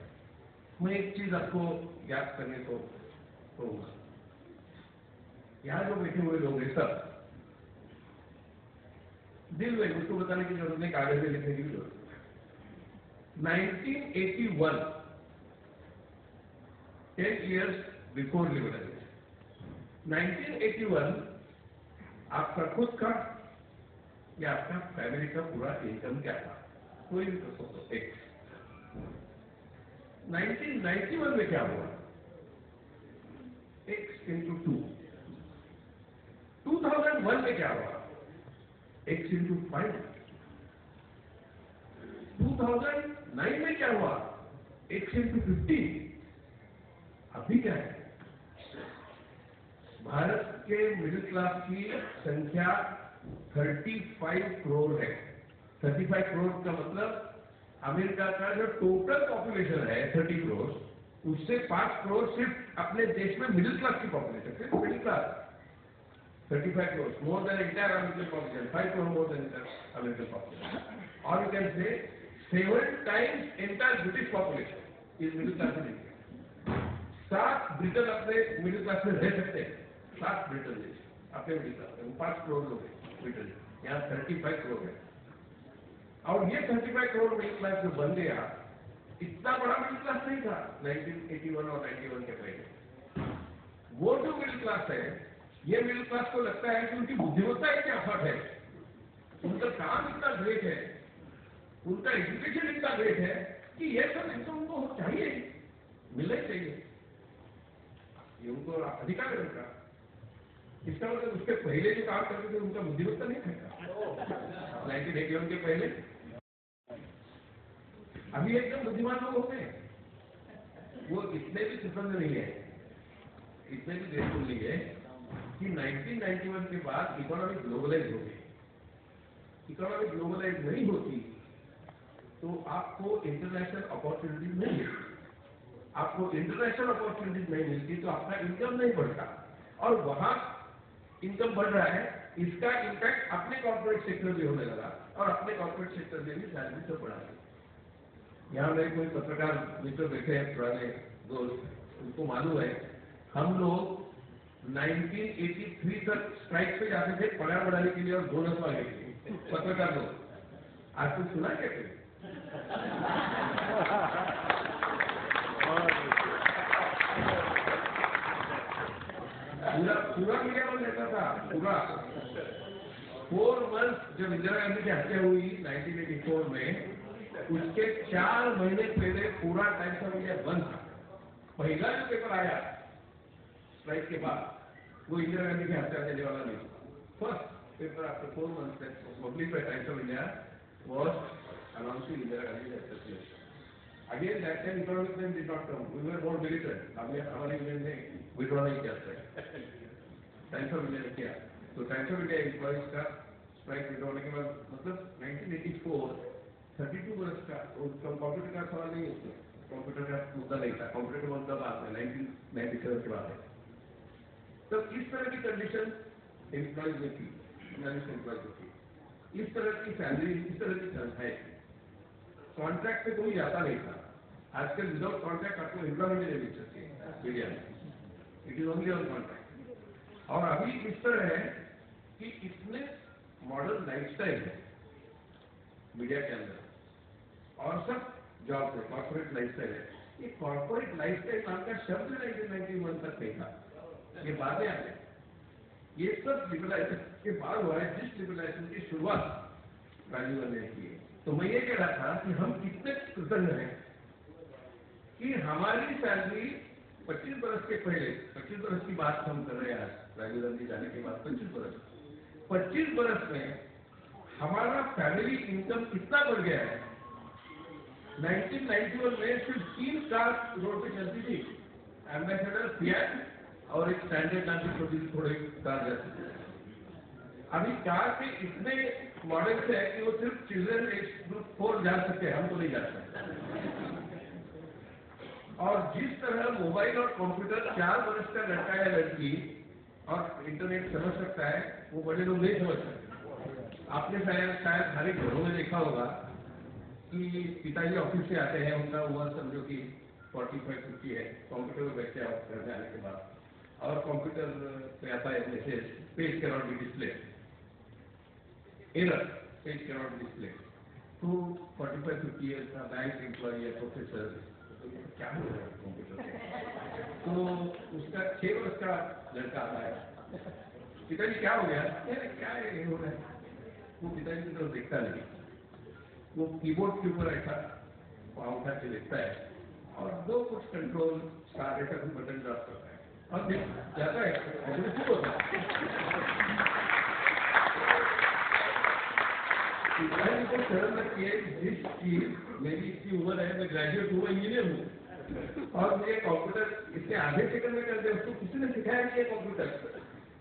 मैं एक चीज आपको याद करने को कहूंगा, यहां जो बैठे हुए लोग हैं सब दिल में, उसको बताने की जरूरत नहीं, कागज में लिखने की जरूरत नहीं। 1981, 10 years बिफोर लिबरलाइजेशन, 1981 आपका खुद का या आपका फैमिली का पूरा इनकम क्या था? कोई भी कर सकते हो। एक 1991 में क्या हुआ? X into 2। 2001 में क्या हुआ? X into 5। 2009 में क्या हुआ? X into 15। अभी क्या है? भारत के मिडिल क्लास की संख्या 35 करोड़ है। 35 करोड़ का मतलब अमेरिका का जो टोटल पॉपुलेशन है 30 करोड़, उससे 5 करोड़ सिर्फ अपने देश में मिडिल क्लास की पॉपुलेशन, सिर्फ middle class 35 crore, more than entire American population, 5 crore more than American population, और you can say 7 times entire British population is middle class in India. 7 Britain अपने मिडिल क्लास में रह सकते हैं, 7 ब्रिटेन देश अपने मिडिल क्लास में, 5 करोड़ लोग हैं ब्रिटेन, यहाँ 35 करोड़ है। और ये 35 करोड़ मिडिल क्लास जो बन गया, इतना बड़ा मिडिल क्लास नहीं था 1981 और 91 के पहले। वो जो मिडिल क्लास है, ये मिडिल क्लास को लगता है कि उनकी बुद्धिमत्ता इतनी अफट है, उनका काम इतना ग्रेट है, उनका एजुकेशन इतना ग्रेट है कि ये सब इनको उनको चाहिए, मिलना ही चाहिए, ये उनको अधिकार है उनका। इसका मतलब उसके पहले जो काम करते थे उनका बुद्धिमत्ता नहीं था 1981 के पहले। अभी एकदम बुद्धिमान लोग होते हैं, वो इतने भी सुसंग नहीं है, इतने भी देशफुल नहीं है कि 1991 के बाद इकोनॉमी ग्लोबलाइज हो गई। इकोनॉमी ग्लोबलाइज नहीं होती तो आपको इंटरनेशनल अपॉर्चुनिटीज नहीं मिलती। आपको इंटरनेशनल अपॉर्चुनिटीज नहीं मिलती तो आपका इनकम नहीं बढ़ता, और वहां इनकम बढ़ रहा है, इसका इम्पैक्ट अपने कॉर्पोरेट सेक्टर में होने लगा, और अपने कॉर्पोरेट सेक्टर में भी सैलरी सब बढ़ा है। यहाँ मेरे कोई पत्रकार मित्र बैठे हैं, पुराने दोस्त, उनको मालूम है हम लोग 1983 तक स्ट्राइक पे जाते थे पगार बढ़ाने के लिए और बोनस मांगने के लिए, पत्रकार लोग। आज कुछ सुना क्या? पूरा मीडिया में रहता था, पूरा 4 months जब इंदिरा गांधी की हत्या हुई 1984 में, उसके 4 महीने पहले पूरा टाइम्स ऑफ इंडिया बंद था। पहला जो पेपर आया स्ट्राइक के बाद, वो इंदिरा गांधी की हत्या देने वाला नहीं, first paper after 4 months public by Times of India was announcing Indira Gandhi death. Again that time economic time did not come, we were more militant, हमारे यूनियन ने विड्रॉ नहीं किया टाइम्स ऑफ इंडिया ने किया। तो टाइम्स ऑफ इंडिया एम्प्लॉइज का strike withdraw होने के बाद, मतलब 1984 32 वर्ष का, कंप्यूटर का सवाल नहीं, उसमें कंप्यूटर का मुद्दा नहीं था, कंप्यूटर का मुद्दा बाद में 1997 के बाद है। तो इस तरह की कंडीशन एम्प्लॉइज में थी, जर्नलिस्ट एम्प्लॉइज में थी, इस तरह की सैलरी, इस तरह की संस्थाएं थी, कॉन्ट्रैक्ट पे कोई जाता नहीं था। आजकल विदाउट कॉन्ट्रैक्ट आपको एम्प्लॉयमेंट नहीं मिल सकती मीडिया में, it is only on contract. और अभी इस तरह है कि इतने मॉडर्न लाइफस्टाइल है मीडिया के अंदर, और सब जॉब है, कॉर्पोरेट लाइफस्टाइल है। ये कॉर्पोरेट लाइफस्टाइल नाम का शब्द 1991 तक नहीं था, ये बातें आ गई। ये सब लिबरलाइजेशन के बाद हुआ है, जिस लिबरलाइजेशन की शुरुआत राजीव गांधी ने की है। तो मैं ये कह रहा था कि हम कितने कृतज्ञ हैं कि हमारी सैलरी 25 बरस के पहले, 25 बरस की बात हम कर रहे हैं आज, राजीव गांधी जाने के बाद 25 बरस में हमारा फैमिली इनकम कितना बढ़ गया है। 1991 में सिर्फ 3 कार रोड पे चलती थी, एम्बेसडर, फिएट और एक स्टैंडर्ड नाम की छोटी थोड़ी कार जाती थी। अभी 4 के इतने मॉडल्स है कि वो सिर्फ चिल्ड्रन एज ग्रुप 4 जा सकते हैं, हम तो नहीं जा सकते। और जिस तरह मोबाइल और कंप्यूटर 4 वर्ष का लड़का या लड़की और इंटरनेट समझ सकता है, वो बड़े लोग नहीं समझ सकते। आपने शायद हर एक घरों में देखा होगा कि पिताजी ऑफिस से आते हैं, उनका उम्र समझो कि 45-50 है, कंप्यूटर में बैठते हैं घर में आने के बाद, और कंप्यूटर पे आता है message, page can not be display, error, page can not display. तो 45-50 ईयर्स का बैंक एम्प्लॉय या प्रोफेसर, तो क्या हो रहा है कंप्यूटर पे? तो उसका 6 वर्ष का लड़का आता है, पिताजी क्या हो गया? क्या है हो रहा है? वो पिताजी की तरफ देखता नहीं, वो कीबोर्ड के ऊपर ऐसा पाँव उठा के देखता है और 2 कुछ कंट्रोल स्टार ऐसा कुछ बटन ड्रॉप करता है और देख जाता है, ऑपरेटिव होता है। पिताजी को शर्म लगती है, जिस चीज मेरी इतनी उम्र है, मैं ग्रेजुएट हूँ, इंजीनियर हूँ, और मुझे कंप्यूटर इसके आधे सेकंड में कर दे, उसको किसी ने सिखाया नहीं है कंप्यूटर।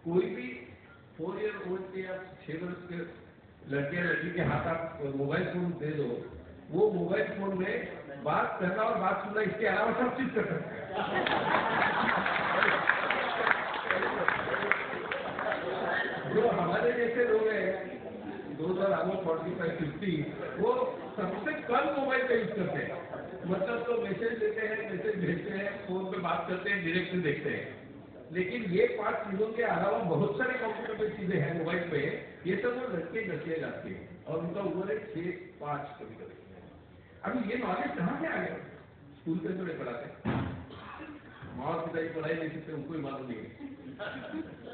कोई भी 4 ईयर ओल्ड के या 6 वर्ष के लड़के या लड़की के हाथ आप मोबाइल फोन दे दो, वो मोबाइल फोन में बात करना और बात सुनना, इसके अलावा सब चीज कर सकते हैं। जो हमारे जैसे लोग हैं 45-50, वो सबसे कम मोबाइल का यूज करते हैं। मतलब तो मैसेज देते हैं, मैसेज भेजते हैं, फोन पे बात करते हैं, डायरेक्ट देखते हैं। लेकिन ये 5 चीजों के अलावा बहुत सारे कंप्यूटर पे चीजें हैं मोबाइल पे, ये सब वो लड़के दसिए जाते हैं और उनका उम्र है 6-5 कभी कभी। अभी ये नॉलेज कहाँ से आ गया? स्कूल पे थोड़े पढ़ाते, माँ और पिता की पढ़ाई नहीं सकते, उनको ही मालूम नहीं है,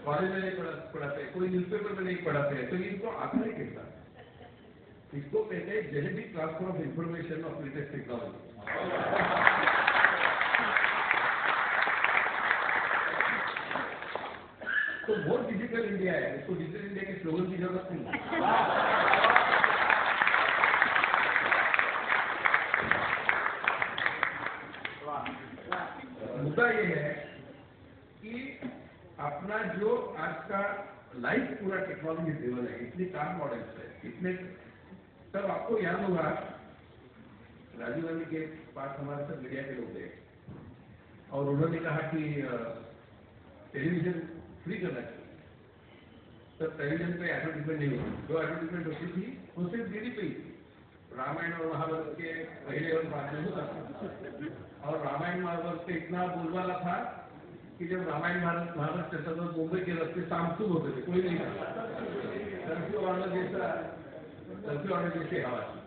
कॉलेज में नहीं पढ़ाते, कोई न्यूज़पेपर में नहीं पढ़ाते हैं, तो इनको आता है कैसा? इसको कहते हैं genetic transfer of information of latest technology. तो बहुत डिजिटल इंडिया है, इसको डिजिटल इंडिया के स्लोगन की जरूरत नहीं है। मुद्दा ये है कि अपना जो आज का लाइफ पूरा टेक्नोलॉजी ड्रिवन है, इतने काम मॉडल्स है, इतने, तब आपको याद होगा राजीव गांधी के पास हमारे सब मीडिया के लोग गए और उन्होंने कहा कि टेलीविजन फ्री करना चाहिए। तब टेलीविजन पे एडवर्टीजमेंट नहीं होती, जो एडवर्टीजमेंट होती थी वो सिर्फ डीडी पे ही थी। रामायण और महाभारत के पहले और बाद में होता था, और रामायण महाभारत पे इतना बोलबाला था कि जब रामायण महाभारत चलता था मुंबई के रास्ते शामसुब होते थे, कोई नहीं था, कर्फ्यू ऑर्डर जैसे हवा थी।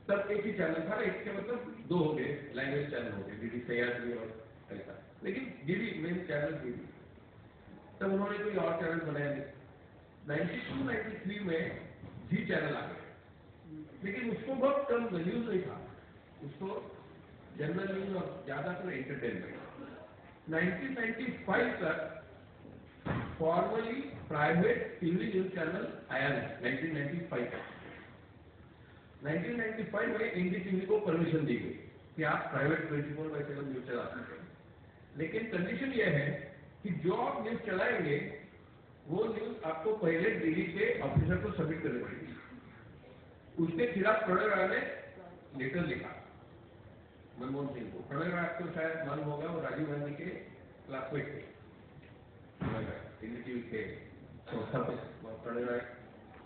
तब एक ही चैनल था, एक के मतलब 2 हो गए लैंग्वेज चैनल हो गए, डीडी सह्याद्री और ऐसा, लेकिन डीडी मेन चैनल डीडी। तब उन्होंने कोई और चैनल बनाया नहीं। 92-93 में जी चैनल आ गया, लेकिन उसको बहुत कम न्यूज नहीं था, उसको जनरल न्यूज और ज्यादातर एंटरटेनमेंट। 1995 तक formally private TV news channel आया नहीं, 1995 तक। 1995 में एनडीटीवी को परमिशन दी गई कि आप प्राइवेट 24/7 न्यूज चला सकते हैं, लेकिन कंडीशन यह है कि जो आप न्यूज चलाएंगे वो न्यूज आपको पहले दिल्ली के ऑफिसर को सबमिट करनी पड़ेगी। उसके खिलाफ प्रणय राय ने लेटर लिखा मनमोहन सिंह को। प्रणय राय आपको शायद मालूम होगा, वो राजीव गांधी के क्लासमेट थे, एनडीटीवी के संस्थापक प्रणय राय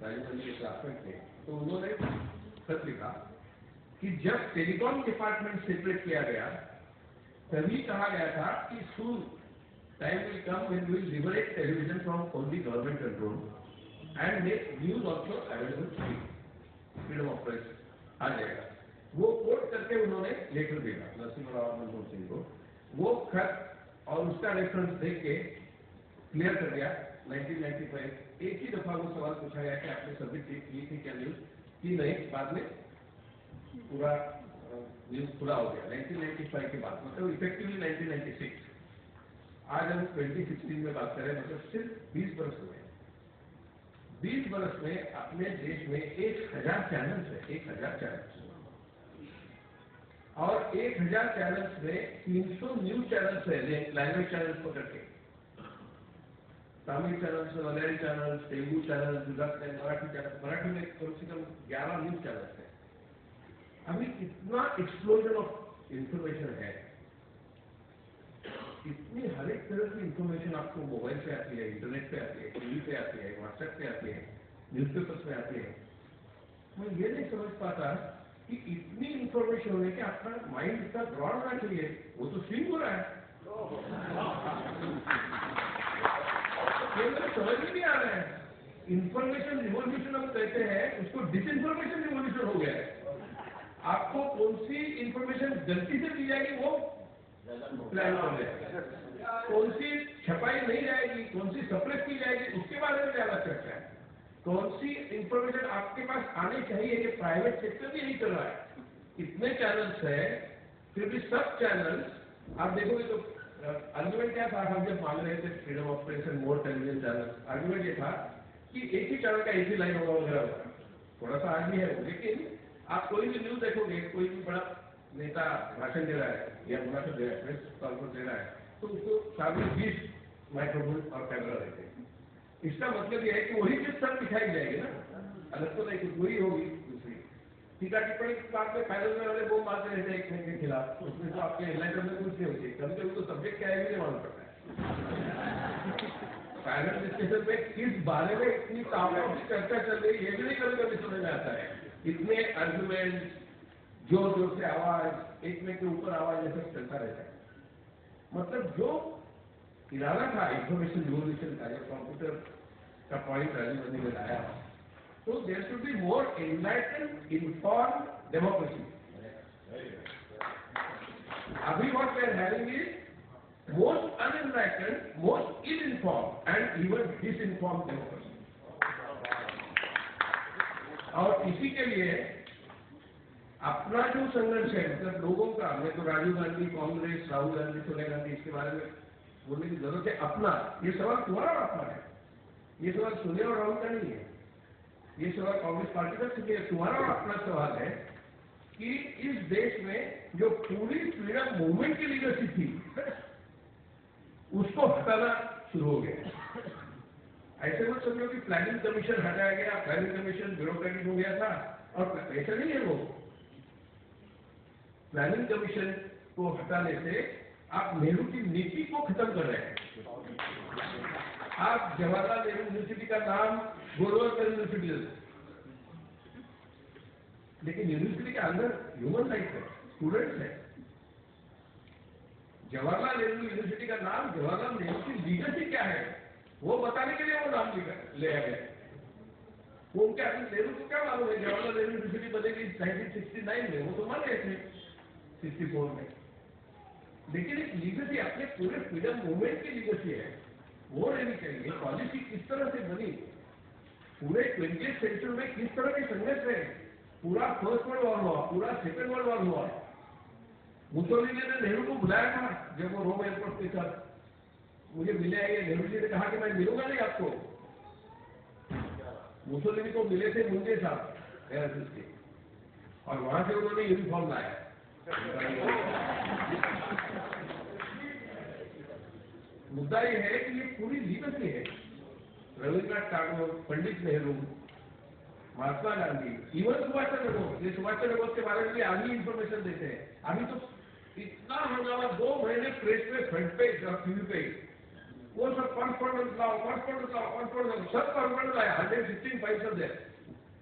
राजीव गांधी के क्लासमेट थे। तो उन्होंने खत लिखा कि जब टेलीकॉम डिपार्टमेंट सेपरेट किया गया तभी कहा गया था कि soon time will come when we will liberate television from only government control and make news also available free, freedom of press आ जाएगा। वो कोट करके उन्होंने लेटर दिया नरसिम्हा राव मनमोहन सिंह को। वो खत और उसका रेफरेंस देख के क्लियर कर दिया 1995। एक ही दफा वो सवाल पूछा गया कि आपने सबमिट की थी क्या न्यूज की? नहीं, बाद में पूरा न्यूज पूरा हो गया 1995 के बाद, मतलब इफेक्टिवली 1996। आज हम 2016 में बात करें, मतलब सिर्फ 20 बरस हुए। 20 बरस में अपने देश में 1000 चैनल्स है, 1000 चैनल्स, और 1000 चैनल्स में 300 न्यूज चैनल्स है, लैंग्वेज चैनल्स को करके। Tamil channel, Malayali channel, Telugu channel, Gujarati Marathi channel, Marathi में कम से कम 11 न्यूज चैनल है। अभी इतना एक्सप्लोजन ऑफ इंफॉर्मेशन है, इतनी हर एक तरह की इंफॉर्मेशन आपको मोबाइल पे आती है, इंटरनेट पे आती है, टीवी पे आती है, व्हाट्सएप पे आती है, न्यूज़पेपर्स पे आती है। मैं ये नहीं समझ पाता कि इतनी इंफॉर्मेशन होने के आपका माइंड इतना ब्रॉड होना चाहिए, वो तो स्विंग हो रहा है। ये मुझे समझ में नहीं आ रहा है। इंफॉर्मेशन रिवॉल्यूशन हम कहते हैं, उसको डिसइंफॉर्मेशन रिवॉल्यूशन हो गया है। आपको कौन सी इंफॉर्मेशन गलती से दी जाएगी वो प्लान कर लें, कौन सी छपाई नहीं जाएगी, कौन सी सप्रेस की जाएगी, उसके बारे में ज्यादा चर्चा है। कौन सी इंफॉर्मेशन आपके पास आनी चाहिए, ये प्राइवेट सेक्टर भी नहीं कर रहा है। इतने चैनल्स है, फिर भी सब चैनल्स आप देखोगे तो आर्गुमेंट क्या था, हम जब मांग रहे थे freedom of press and more television channel, argument ये था कि एक ही चैनल का एक ही लाइन होगा वगैरह, थोड़ा सा आगे है। लेकिन आप कोई भी न्यूज देखोगे, कोई भी बड़ा नेता भाषण दे रहा है या भाषण दे रहा है, प्रेस कॉन्फ्रेंस दे रहा है, तो उसको सामने 20 माइक्रोफोन और कैमरा रहते हैं। इसका मतलब यह है कि वही चीज सब दिखाई जाएगी ना, अलग तो नहीं, कुछ वही होगी दूसरी। टीका टिप्पणी की बात में पैनल में वाले वो बात रहते हैं एक के खिलाफ, उसमें तो आपके हेडलाइन में कुछ नहीं होती, कभी कभी तो सब्जेक्ट क्या है भी नहीं मालूम पड़ता है। पैनल डिस्कशन में किस बारे में इतनी तामझाम की चर्चा चल रही है, ये भी नहीं कभी कभी समझ में आता है। इतने आर्गुमेंट, जोर जोर से आवाज, एक में के ऊपर आवाज, ये सब चलता रहता है। मतलब जो इरादा था इंफॉर्मेशन रिवॉल्यूशन का, जो कंप्यूटर का पॉइंट राजीव गांधी ने लाया, तो there should be more enlightened informed democracy. अभी what we are having is most unenlightened, most uninformed and even disinformed democracy. और इसी के लिए अपना जो संघर्ष है, मतलब लोगों का, मैं तो राजीव गांधी, कांग्रेस, राहुल गांधी, सोनिया गांधी, इसके बारे में बोलने की जरूरत है। अपना ये सवाल तुम्हारा और अपना है, ये सवाल सोनिया और राहुल का नहीं है, ये सवाल कांग्रेस पार्टी का नहीं है, तुम्हारा और अपना सवाल है कि इस देश में जो पूरी फ्रीडम मूवमेंट की लीडरशिप थी, उसको हटाना शुरू हो गया। ऐसे मत समझो कि प्लानिंग कमीशन हटाया गया, प्लानिंग कमीशन ब्यूरोक्रेटिक हो गया था, और ऐसा नहीं है। वो प्लानिंग कमीशन को हटाने से आप नेहरू की नीति को खत्म कर रहे हैं। आप जवाहरलाल नेहरू यूनिवर्सिटी का नाम गोलवलकर यूनिवर्सिटी दे, लेकिन यूनिवर्सिटी के अंदर ह्यूमन राइट है, स्टूडेंट्स है। जवाहरलाल नेहरू यूनिवर्सिटी का नाम जवाहरलाल नेहरू की लीगेसी क्या है वो बताने के लिए वो नाम ले आया गया। वो उनके नेहरू को क्या मालूम है जवाहरलाल नेहरू यूनिवर्सिटी बनेगी 1969 में, वो तो मान गए थे 64 में। लेकिन एक लीगेसी, अपने पूरे फ्रीडम मूवमेंट की लीगेसी है, वो रहनी चाहिए। पॉलिसी किस तरह से बनी, पूरे 20th सेंचुरी में किस तरह के संघर्ष है, पूरा फर्स्ट वर्ल्ड वॉर हुआ, पूरा सेकेंड वर्ल्ड वॉर हुआ। मुसोलिनी ने नेहरू को बुलाया था जब वो रोम एयरपोर्ट के साथ मुझे मिले आए, नेहरू जी ने कहा कि मैं मिलूंगा नहीं आपको। मुसोलिनी को मिले थे मुंजे साहब एयरफोर्स के, और वहां से उन्होंने यूनिफॉर्म लाया। मुद्दा ये है कि ये पूरी लीगेसी है। रविन्द्रनाथ टैगोर, पंडित नेहरू, महात्मा गांधी, इवन सुभाष चंद्र बोस, ये सुभाष चंद्र बोस के बारे में भी आगे इंफॉर्मेशन देते हैं। अभी तो इतना हंगामा, 2 महीने प्रेस में फ्रंट पेज और टीवी पे, वो सब कॉन्फिडेंस लाओ, कॉन्फिडेंस लाओ, कॉन्फिडेंस, सब कॉन्फिडेंस लाया, 116 फाइल्स दे।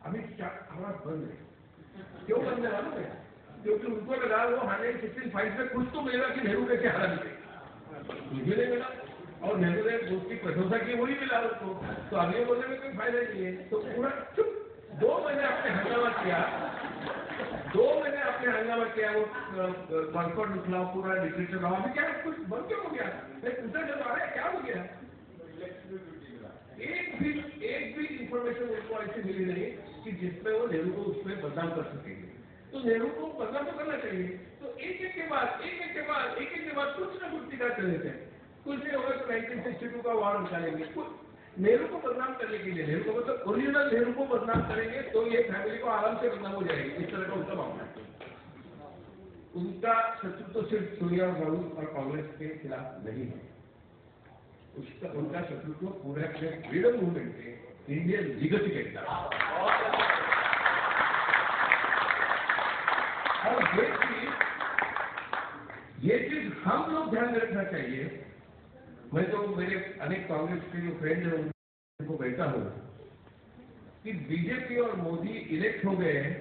अभी आवाज बंद है। क्यों बंद है मालूम है? क्योंकि उनको लगा वो 116 फाइल्स में कुछ तो मिलेगा कि नेहरू कैसे हारा मिले, कुछ भी नहीं मिला। और नेहरू ने उसकी प्रशंसा की, वही मिला उसको, तो अगले बोलने में कोई फायदा नहीं है। तो पूरा चुप, 2 महीने आपने हंगामा किया, 2 महीने आपने हंगामा किया, वो कॉन्फिडेंस लाओ, पूरा लिटरेचर लाओ, अभी क्या कुछ बंद क्यों हो गया? पूछा जब आ रहा है क्या हो गया? एक भी इंफॉर्मेशन उनको ऐसी मिली नहीं कि जिसमें वो नेहरू को उसमें बदनाम कर सकेंगे। तो नेहरू को बदनाम तो करना चाहिए। तो एक एक के बाद कुछ ना कुछ दिखाते रहते हैं। कुछ नहीं होगा तो 1962 का वार निकालेंगे, नेहरू को बदनाम करने के लिए। नेहरू को मतलब ओरिजिनल नेहरू को बदनाम करेंगे तो ये फैमिली को आराम से बदनाम हो जाएगी। इस तरह का उनका मामला है। उनका शत्रु तो सिर्फ सोनिया, राहुल और कांग्रेस के खिलाफ नहीं है, उसका उनका शत्रुत्व पूरे अपने फ्रीडम मूवमेंट के इंडियन लीगसी के खिलाफ। और ये चीज हम लोग ध्यान में रखना चाहिए। मैं तो मेरे अनेक कांग्रेस के जो फ्रेंड हैं उनको कहता हूं कि बीजेपी और मोदी इलेक्ट हो गए हैं,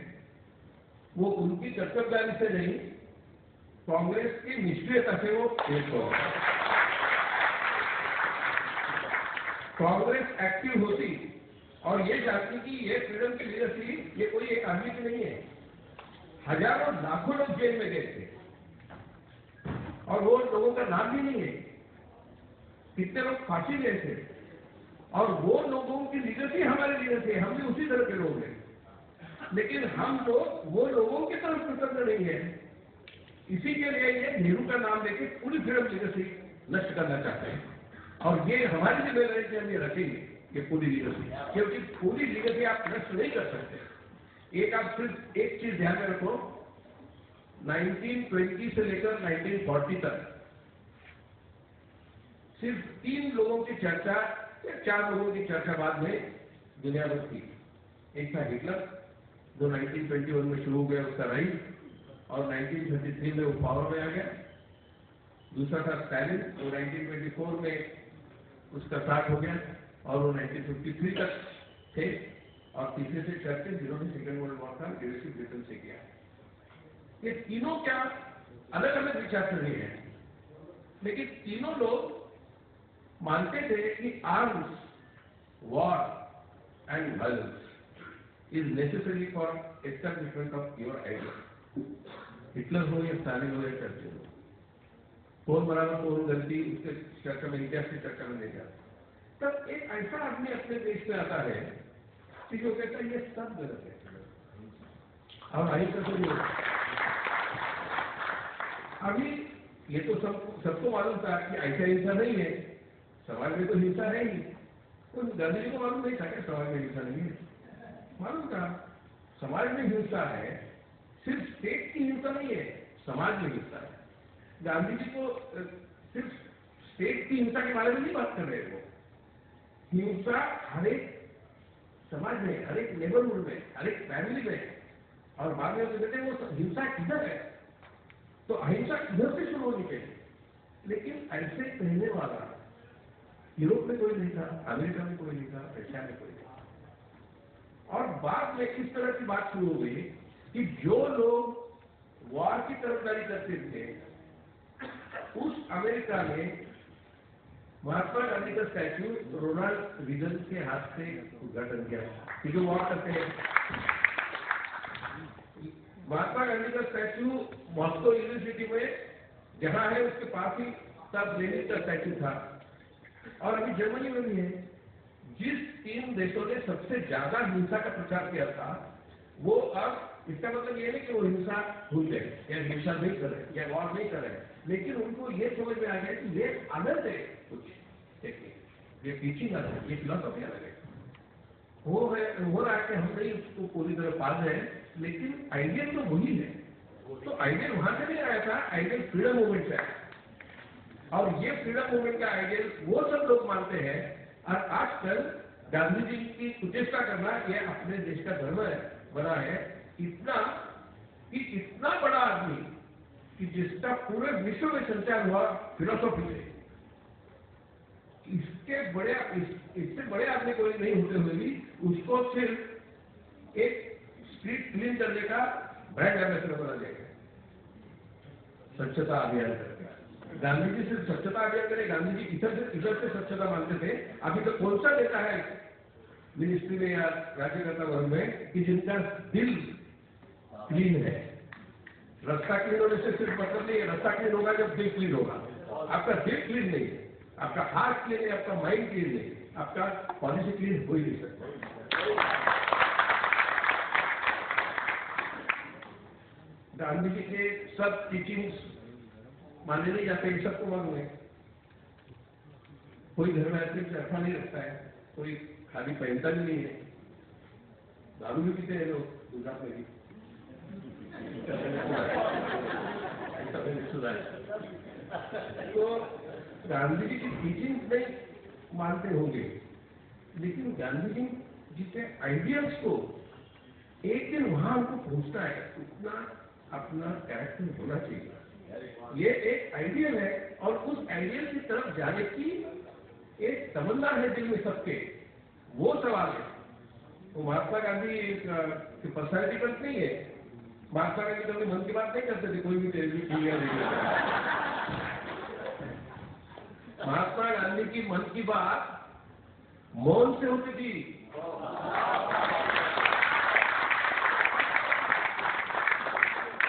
वो उनकी कर्तव्यदारी से नहीं, कांग्रेस की निष्क्रियता से वो इलेक्ट हो गए। कांग्रेस एक्टिव होती और ये जानती कि ये फ्रीडम की लीडरशिप ये कोई एक आदमी की नहीं है, हजारों लाखों लोग जेल में गए थे और वो लोगों का नाम भी नहीं है, कितने लोग फांसी गए थे और वो लोगों की लीडरशिप हमारे लीडर थे, हम भी उसी तरह के लोग हैं। लेकिन हम लोग वो लोगों की तरफ स्वतंत्र नहीं है, इसी के लिए ये नेहरू का नाम लेके पूरी फ्रीडम लीडरशिप नष्ट करना चाहते हैं। और ये हमारी जिम्मेदारी है कि हम ये रखेंगे ये पूरी लीडरशिप, क्योंकि पूरी लीडरशिप आप नष्ट नहीं कर सकते। एक आप सिर्फ एक चीज ध्यान में रखो, 1920 से लेकर 1940 तक सिर्फ 3 लोगों की चर्चा या 4 लोगों की चर्चा बाद में दुनिया भर की। एक था हिटलर जो 1921 में शुरू हो गया उसका राइज और 1933 में वो पावर में आ गया। दूसरा था स्टालिन जो 1924 में उसका स्टार्ट हो गया और वो 1953 तक थे। और तीसरे से चर्चिल जिन्होंने सेकेंड वर्ल्ड वॉर का लीडरशिप ब्रिटेन से किया। ये तीनों क्या अलग अलग विचारसरणी है, लेकिन तीनों लोग मानते थे कि arms, war and violence is necessary for establishment of your idea. Hitler हो या स्टालिन हो या चर्चिल हो, कौन बराबर कौन गलती उसके चर्चा में, इतिहास की चर्चा में नहीं जाता। तब एक ऐसा आदमी अपने देश में आता है कि जो कहता है ये सब गलत है और अहिंसा से नहीं। अभी ये तो सबको मालूम था कि ऐसा हिंसा नहीं है, समाज में तो हिंसा है ही। तो गांधी जी को मालूम नहीं था कि समाज में हिंसा नहीं है, मालूम था समाज में हिंसा है, सिर्फ स्टेट की हिंसा नहीं है, समाज में हिंसा है। गांधी जी को सिर्फ स्टेट की हिंसा के बारे में नहीं बात कर रहे वो, हिंसा हर एक समाज में, हर एक नेबरहुड में, हर एक फैमिली में। और बाद में कहते हैं वो हिंसा किधर है, तो अहिंसा किधर से शुरू होनी चाहिए। लेकिन ऐसे कहने वाला यूरोप में कोई नहीं था, अमेरिका में कोई नहीं था, रशिया में कोई नहीं था। और बाद में इस तरह की बात शुरू हो गई कि जो लोग वॉर की तरफदारी करते थे उस अमेरिका में महात्मा गांधी का स्टैच्यू रोनाल्ड रीगन के हाथ से उद्घाटन किया, जो वॉर करते हैं। महात्मा गांधी का स्टैच्यू मॉस्को यूनिवर्सिटी में जहां है उसके पास ही तब लेनिन का स्टैच्यू था। और अभी जर्मनी में भी है। जिस 3 देशों ने सबसे ज्यादा हिंसा का प्रचार किया था वो अब, इसका मतलब ये नहीं कि वो हिंसा भूल गए या हिंसा नहीं कर रहे या वॉर नहीं कर रहे, लेकिन उनको ये समझ में आ गया कि ये आनंद है, कुछ ये टीचिंग अलग है, ये फिलॉसफी अलग है। हो रहा है कि हम नहीं उसको पूरी तरह पा रहे हैं, लेकिन आइडियल तो वही है। तो आइडियल वहां से नहीं आया था, आइडियल फ्रीडम मूवमेंट से आया। और ये फ्रीडम मूवमेंट का आइडियल वो सब लोग मानते हैं। और आजकल गांधी जी की कुचेष्टा करना ये अपने देश का धर्म बना है, इतना बड़ा आदमी कि जिसका पूरे विश्व में संचार हुआ फिलोसॉफी से, इससे बड़े आदमी कोई नहीं होते हुए भी उसको सिर्फ एक स्ट्रीट क्लीन करने का ब्रांड एम्बेसडर बना जाएगा, स्वच्छता अभियान करके। गांधी जी सिर्फ स्वच्छता अभियान करें, गांधी जी इधर से स्वच्छता मानते थे। अभी तो कौन सा नेता है मिनिस्ट्री में या राज्यकर्ता वर्ग में कि जिनका दिल क्लीन है। रास्ता क्लीन होने से सिर्फ मतलब नहीं है, रास्ता क्लीन होगा जब दिल क्लीन होगा। आपका दिल क्लीन नहीं है, आपका हार्ट क्लीन है, आपका माइंड क्लीन नहीं, आपका पॉलिसी क्लीन हो ही नहीं सकता। गांधी जी के सब टीचिंग्स माने नहीं जाते, सबको मालूम है। कोई घर में ऐसे अच्छा नहीं रखता है, कोई खाली पहनता भी नहीं है, दारू भी पीते हैं लोग गुजरात में भी। तो गांधी जी की टीचिंग नहीं मानते होंगे, लेकिन गांधी जी जितने आइडियल्स को एक दिन वहां हमको पहुंचना है, उतना अपना कैरेक्टर होना चाहिए। ये एक आइडियल है और उस आइडियल की तरफ जाने की एक तमन्ना है दिल में सबके, वो सवाल है। तो महात्मा गांधी की पर्सनैलिटी बस नहीं है। महात्मा गांधी कभी मन की बात नहीं करते थे, कोई भी टेलीविजन या रेडियो। महात्मा गांधी की मन की बात मौन से होती थी।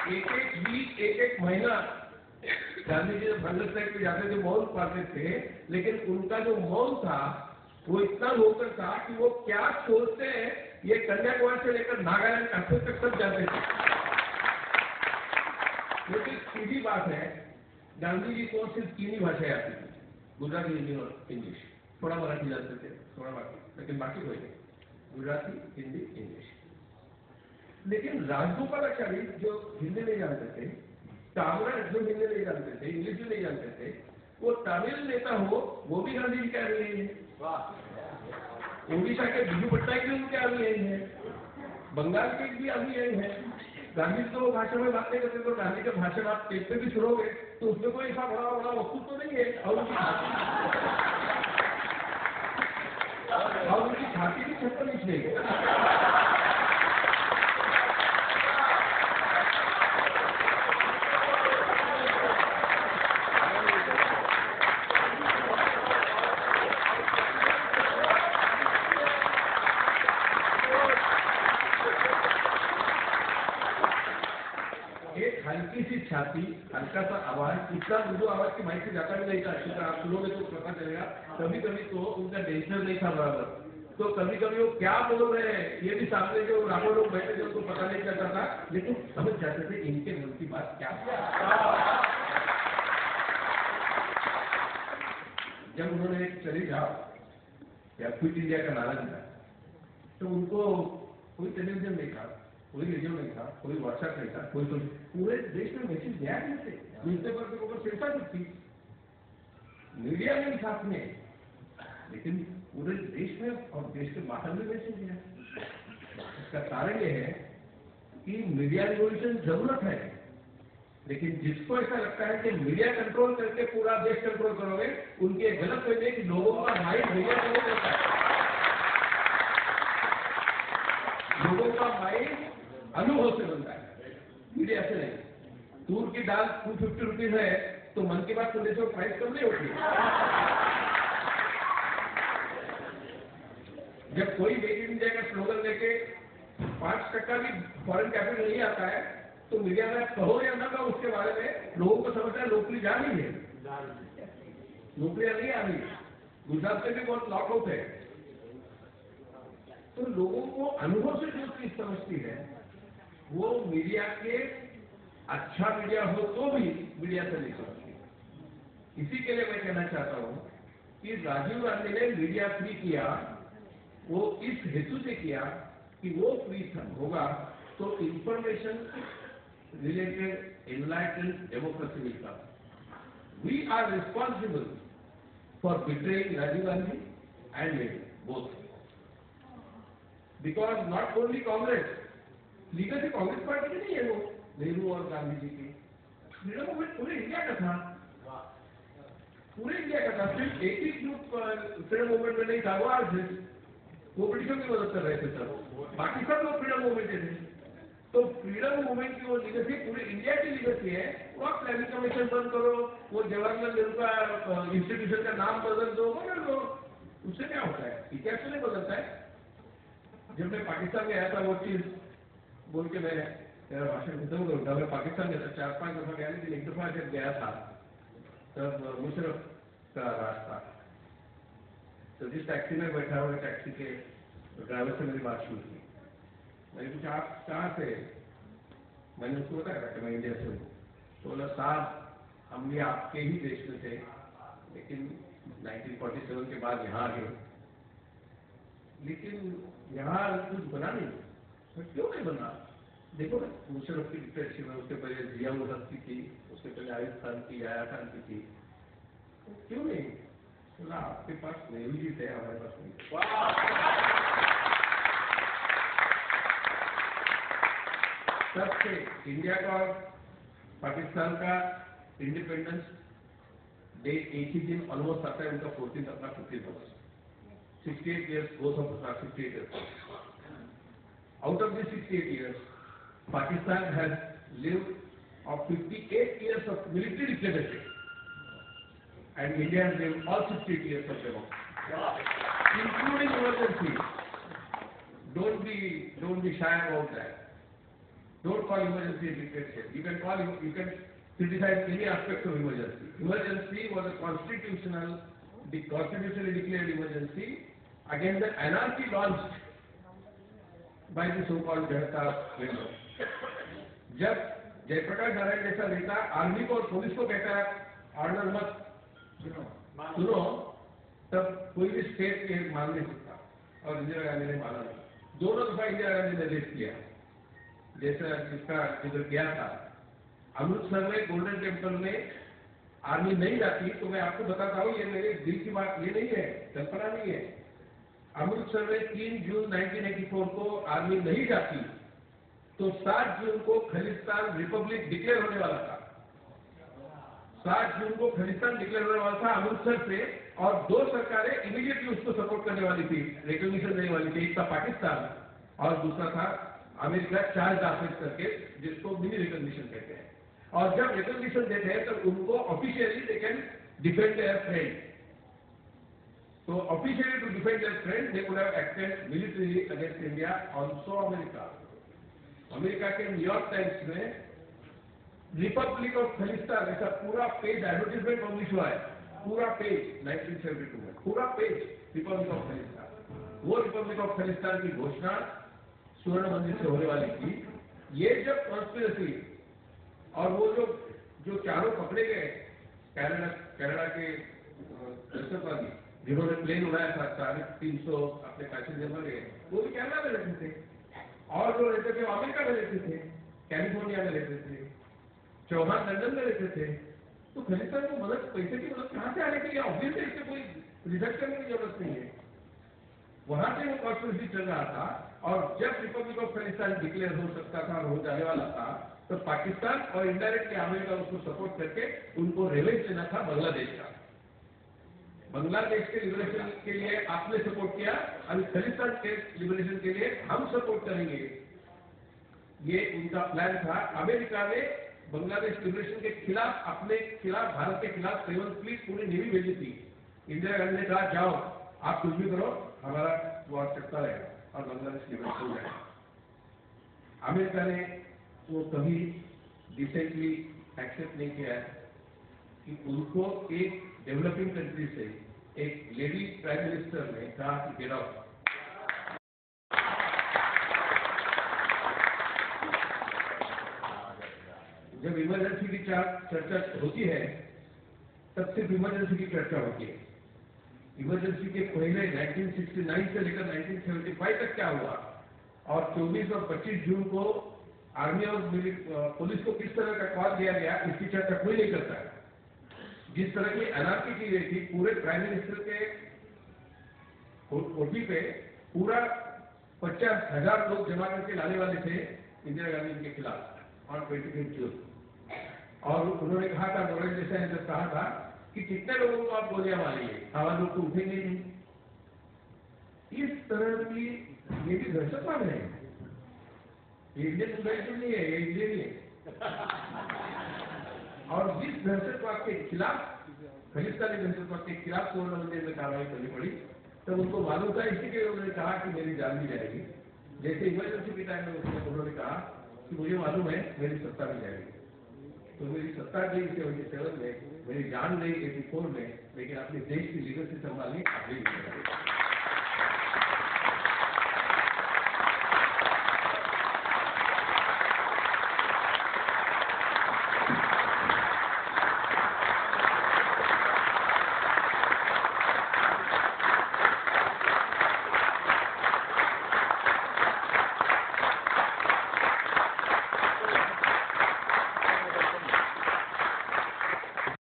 एक एक वीक, एक एक महीना गांधी जी जब भंडर साइड पे जाते थे मौन पाते थे, लेकिन उनका जो मौन था वो इतना लोकल था कि वो क्या सोचते हैं ये कन्याकुमारी से लेकर नागालैंड काश्मीर तक सब जानते थे। लेकिन सीधी बात है, गांधी जी को सिर्फ 3 ही भाषाएं आती थी, गुजराती, हिंदी और इंग्लिश। थोड़ा मराठी जानते थे, थोड़ा बाकी, लेकिन बाकी कोई नहीं, गुजराती, हिंदी, इंग्लिश। लेकिन राजगोपालाचारी जो हिंदी नहीं जानते थे, कामराज जो हिंदी नहीं जानते थे, इंग्लिश भी नहीं जानते थे, वो तमिल नेता हो वो भी गांधी जी के अनुयायी हैं। उड़ीसा के बिजू पट्टायक भी उनके अनुयायी हैं, बंगाल के भी अनुयायी हैं। गांधी जी तो वो भाषा में बात नहीं करते, तो गांधी का भाषण आप टेप पे भी सुनोगे तो उसमें कोई ऐसा बड़ा बड़ा वस्तु तो नहीं है, और उनकी छाती भी 56 इंच नहीं। हल्की सी छाती, हल्का सा आवाज, इतना मृदु आवाज की माइक से जाता भी नहीं था, अच्छी तरह आप सुनोगे तो पता चलेगा। कभी कभी तो उनका डेंशनर नहीं था बराबर, तो कभी कभी वो क्या बोल रहे हैं ये भी सामने जो लाखों लोग बैठे थे उनको पता नहीं चलता था, लेकिन समझ जाते थे इनके मन की बात क्या है। जब उन्होंने एक चले जाओ या क्विट इंडिया का नारा दिया, तो उनको कोई टेलीविजन नहीं था, कोई रेडियो नहीं था, कोई व्हाट्सएप नहीं था, कोई पूरे देश में मैसेज गया नहीं थे, न्यूज़पेपर के ऊपर सेंसरशिप थी, मीडिया नहीं साथ में, लेकिन पूरे देश में और देश के बाहर में मैसेज गया। इसका कारण यह है कि मीडिया रिवॉल्यूशन जरूरत है, लेकिन जिसको ऐसा लगता है कि मीडिया कंट्रोल करके पूरा देश कंट्रोल करोगे, उनकी एक गलत वजह है कि लोगों का माइंड मीडिया कंट्रोल करता है। लोगों का माइंड अनुभव से बनता है, मीडिया से नहीं। तूर की दाल 250 रुपीज है तो मन की बात सुनने से प्राइस कम नहीं होती। जब कोई मेक इन इंडिया का स्लोगन लेके 5% भी फॉरेन कैपिटल नहीं आता है, तो मीडिया में कहो या ना कहो उसके बारे में लोगों को समझता है नौकरी जा रही है, नौकरियां नहीं आ रही। गुजरात में भी बहुत लॉकआउट है। तो लोगों को अनुभव से जो चीज समझती है वो मीडिया के, अच्छा मीडिया हो तो भी मीडिया से नहीं समझती। इसी के लिए मैं कहना चाहता हूं कि राजीव गांधी ने मीडिया फ्री किया, वो इस हेतु से किया कि वो फ्री होगा तो इंफॉर्मेशन रिलेटेड एनलाइटेंड डेमोक्रेसी मिलता। We are responsible for betraying Rajiv Gandhi and Nehru both, because not only Congress, legal से कांग्रेस पार्टी की नहीं है वो, नेहरू और गांधी जी की फ्रीडम मूवमेंट पूरे इंडिया का था, पूरे इंडिया का था। सिर्फ एक ही ग्रुप फ्रीडम मूवमेंट में नहीं था, वो आज वो ब्रिटिशों की मदद कर रहे थे सब, बाकी सब लोग फ्रीडम मूवमेंट के थे। तो फ्रीडम मूवमेंट की वो लीगसी पूरे इंडिया की लीगसी है। वो आप प्लानिंग कमीशन बंद करो, वो जवाहरलाल नेहरू का इंस्टीट्यूशन का नाम बदल दो, बदल दो, उससे क्या होता है? इतिहास से नहीं बदलता है। जब मैं पाकिस्तान में आया था वो चीज बोल के मैं मेरा भाषण खत्म करूंगा, मैं पाकिस्तान गया था 4-5 दफा गया, लेकिन एक दफा जब गया था तब मुशर्रफ का रास्ता, तो जिस टैक्सी में बैठा हुआ टैक्सी के ड्राइवर से मेरी बात शुरू की। मैंने पूछा आप कहाँ से? मैंने उसको बताया कि मैं इंडिया से हूँ। तो बोला साहब हम भी आपके ही देश में थे, लेकिन 1947 के बाद यहाँ आ गए, लेकिन यहाँ कुछ बना नहीं। क्यों नहीं बना? देखो ना, मुशर्रफ की डिक्टेटरशिप में उसके पहले जिया उल हक की थी, उसके पहले आयुब खान की, याया खान की थी, क्यों नहीं? बोला आपके पास नेविजीत है, हमारे पास नहीं। तब से इंडिया का और पाकिस्तान का इंडिपेंडेंस डे एक ही दिन ऑलमोस्ट आता है, उनका 14 अपना 15 अगस्त, 68 years, both of us are 68 years. Out of these 68 years, Pakistan has lived of 58 years of military dictatorship, and India has lived all 68 years of democracy, including emergency. Don't be shy about that. Don't call emergency a dictatorship. You can criticize any aspect of emergency. Emergency was a constitutionally declared emergency against the anarchy launched by the so-called Janata window. जब जयप्रकाश नारायण जैसा नेता army को और police को कहता है order मत सुनो, तब कोई भी स्टेट के मान नहीं सकता, और इंदिरा गांधी ने माना नहीं। दोनों दफा इंदिरा गांधी ने रेस किया, जैसा जिसका जिक्र किया था। अमृतसर में गोल्डन टेम्पल में आर्मी नहीं जाती, तो मैं आपको बताता हूँ, ये मेरे दिल की बात ये नहीं है, कल्पना नहीं है। अमृतसर में 3 जून 1984 को आर्मी नहीं जाती, तो 7 जून को खालिस्तान रिपब्लिक डिक्लेयर होने वाला था। 7 जून को खालिस्तान डिक्लेयर होने वाला था अमृतसर से, और 2 सरकारें इमीडिएटली उसको सपोर्ट करने वाली थी, रिकॉग्निशन देने वाली थी। एक था पाकिस्तान और दूसरा था अमेरिका, चार्ज डाफेज करके, जिसको मिनी रिकॉग्निशन कहते हैं। और जब रिकॉग्निशन देते हैं तो उनको officially they can defend there friend. So officially to defend their friend, they could have acted militarily against India, also America. America के न्यूयॉर्क टाइम्स में रिपब्लिक ऑफ खालिस्तान ऐसा पूरा पेज एडवर्टाइजमेंट पब्लिश हुआ है, पूरा पेज 1972 में, पूरा पेज रिपब्लिक ऑफ खालिस्तान। वो रिपब्लिक ऑफ खालिस्तान की घोषणा स्वर्ण मंदिर से होने वाली थी। ये जब कॉन्स्पिरेसी और वो जो चारों पकड़े गए कनाडा के दहशतवादी, जिन्होंने प्लेन उड़ाया था, 350 अपने पैसेंजर बने, वो भी कनाडा में रहते थे, और जो रहते थे वो अमेरिका में रहते थे, कैलिफोर्निया में रहते थे, चौहान लंदन में रहते थे। तो खालिस्तान को मदद, पैसे की मदद कहाँ से आने के लिए? ऑब्वियसली इससे कोई रिसर्च करने की जरूरत नहीं है। वहां से वो कॉन्स्पिरेसी चल रहा था, और जब रिपब्लिक ऑफ खालिस्तान डिक्लेयर हो सकता था और हो जाने वाला था, तो पाकिस्तान और इनडायरेक्टली अमेरिका उसको सपोर्ट करके उनको रेवेंज लेना था बांग्लादेश का। बांग्लादेश के लिबरेशन के लिए आपने सपोर्ट किया, अभी खालिस्तान के लिबरेशन के लिए हम सपोर्ट करेंगे, ये उनका प्लान था। अमेरिका ने बांग्लादेश लिबरेशन के खिलाफ, अपने खिलाफ, भारत के खिलाफ 7th फ्लीट पूरी नेवी भेजी थी। इंदिरा गांधी ने कहा जाओ आप कुछ भी करो, हमारा वॉर चलता रहेगा और बांग्लादेश लिबरेट हो जाएगा। अमेरिका ने वो कभी डिसेंटली एक्सेप्ट नहीं किया कि उनको एक डेवलपिंग कंट्री से एक लेडी प्राइम मिनिस्टर ने कहा कि गेट आउट। जब इमरजेंसी की चर्चा होती है, तब सिर्फ इमरजेंसी की चर्चा होती है। इमरजेंसी के पहले 1969 से लेकर 1975 तक क्या हुआ, और 24 और 25 जून को आर्मी और पुलिस को किस तरह का कॉल दिया गया, इसकी चर्चा कोई नहीं करता है। जिस तरह की अनार्की की गई थी, पूरे प्राइम मिनिस्टर के कोठी पे पूरा 50,000 लोग जमा करके लाने वाले थे इंदिरा गांधी के खिलाफ और 25 जून। और उन्होंने कहा था, नोरेन जैसा ने जब कहा था कि कितने लोगों को आप गोलियां मारेंगे, आवाज लोग तो उठेंगे नहीं। इस तरह की ये भी दहशतवाद है, ये इंडियन सोसाइटी नहीं है, ये इंडियन ही है। और जिस दहशतवाद के खिलाफ, खालिस्तानी दहशतवाद के खिलाफ स्वर्ण मंदिर में कार्रवाई करनी पड़ी, तब उनको मालूम था, इसीलिए उन्होंने कहा कि मेरी जान भी जाएगी। जैसे इमरजेंसी के टाइम में उन्होंने कहा कि मुझे मालूम है मेरी सत्ता भी जाएगी, तो मेरी सत्ता गई 77 में, मेरी जान गई 84 में, लेकिन अपने देश की लीगसी संभालनी अभी भी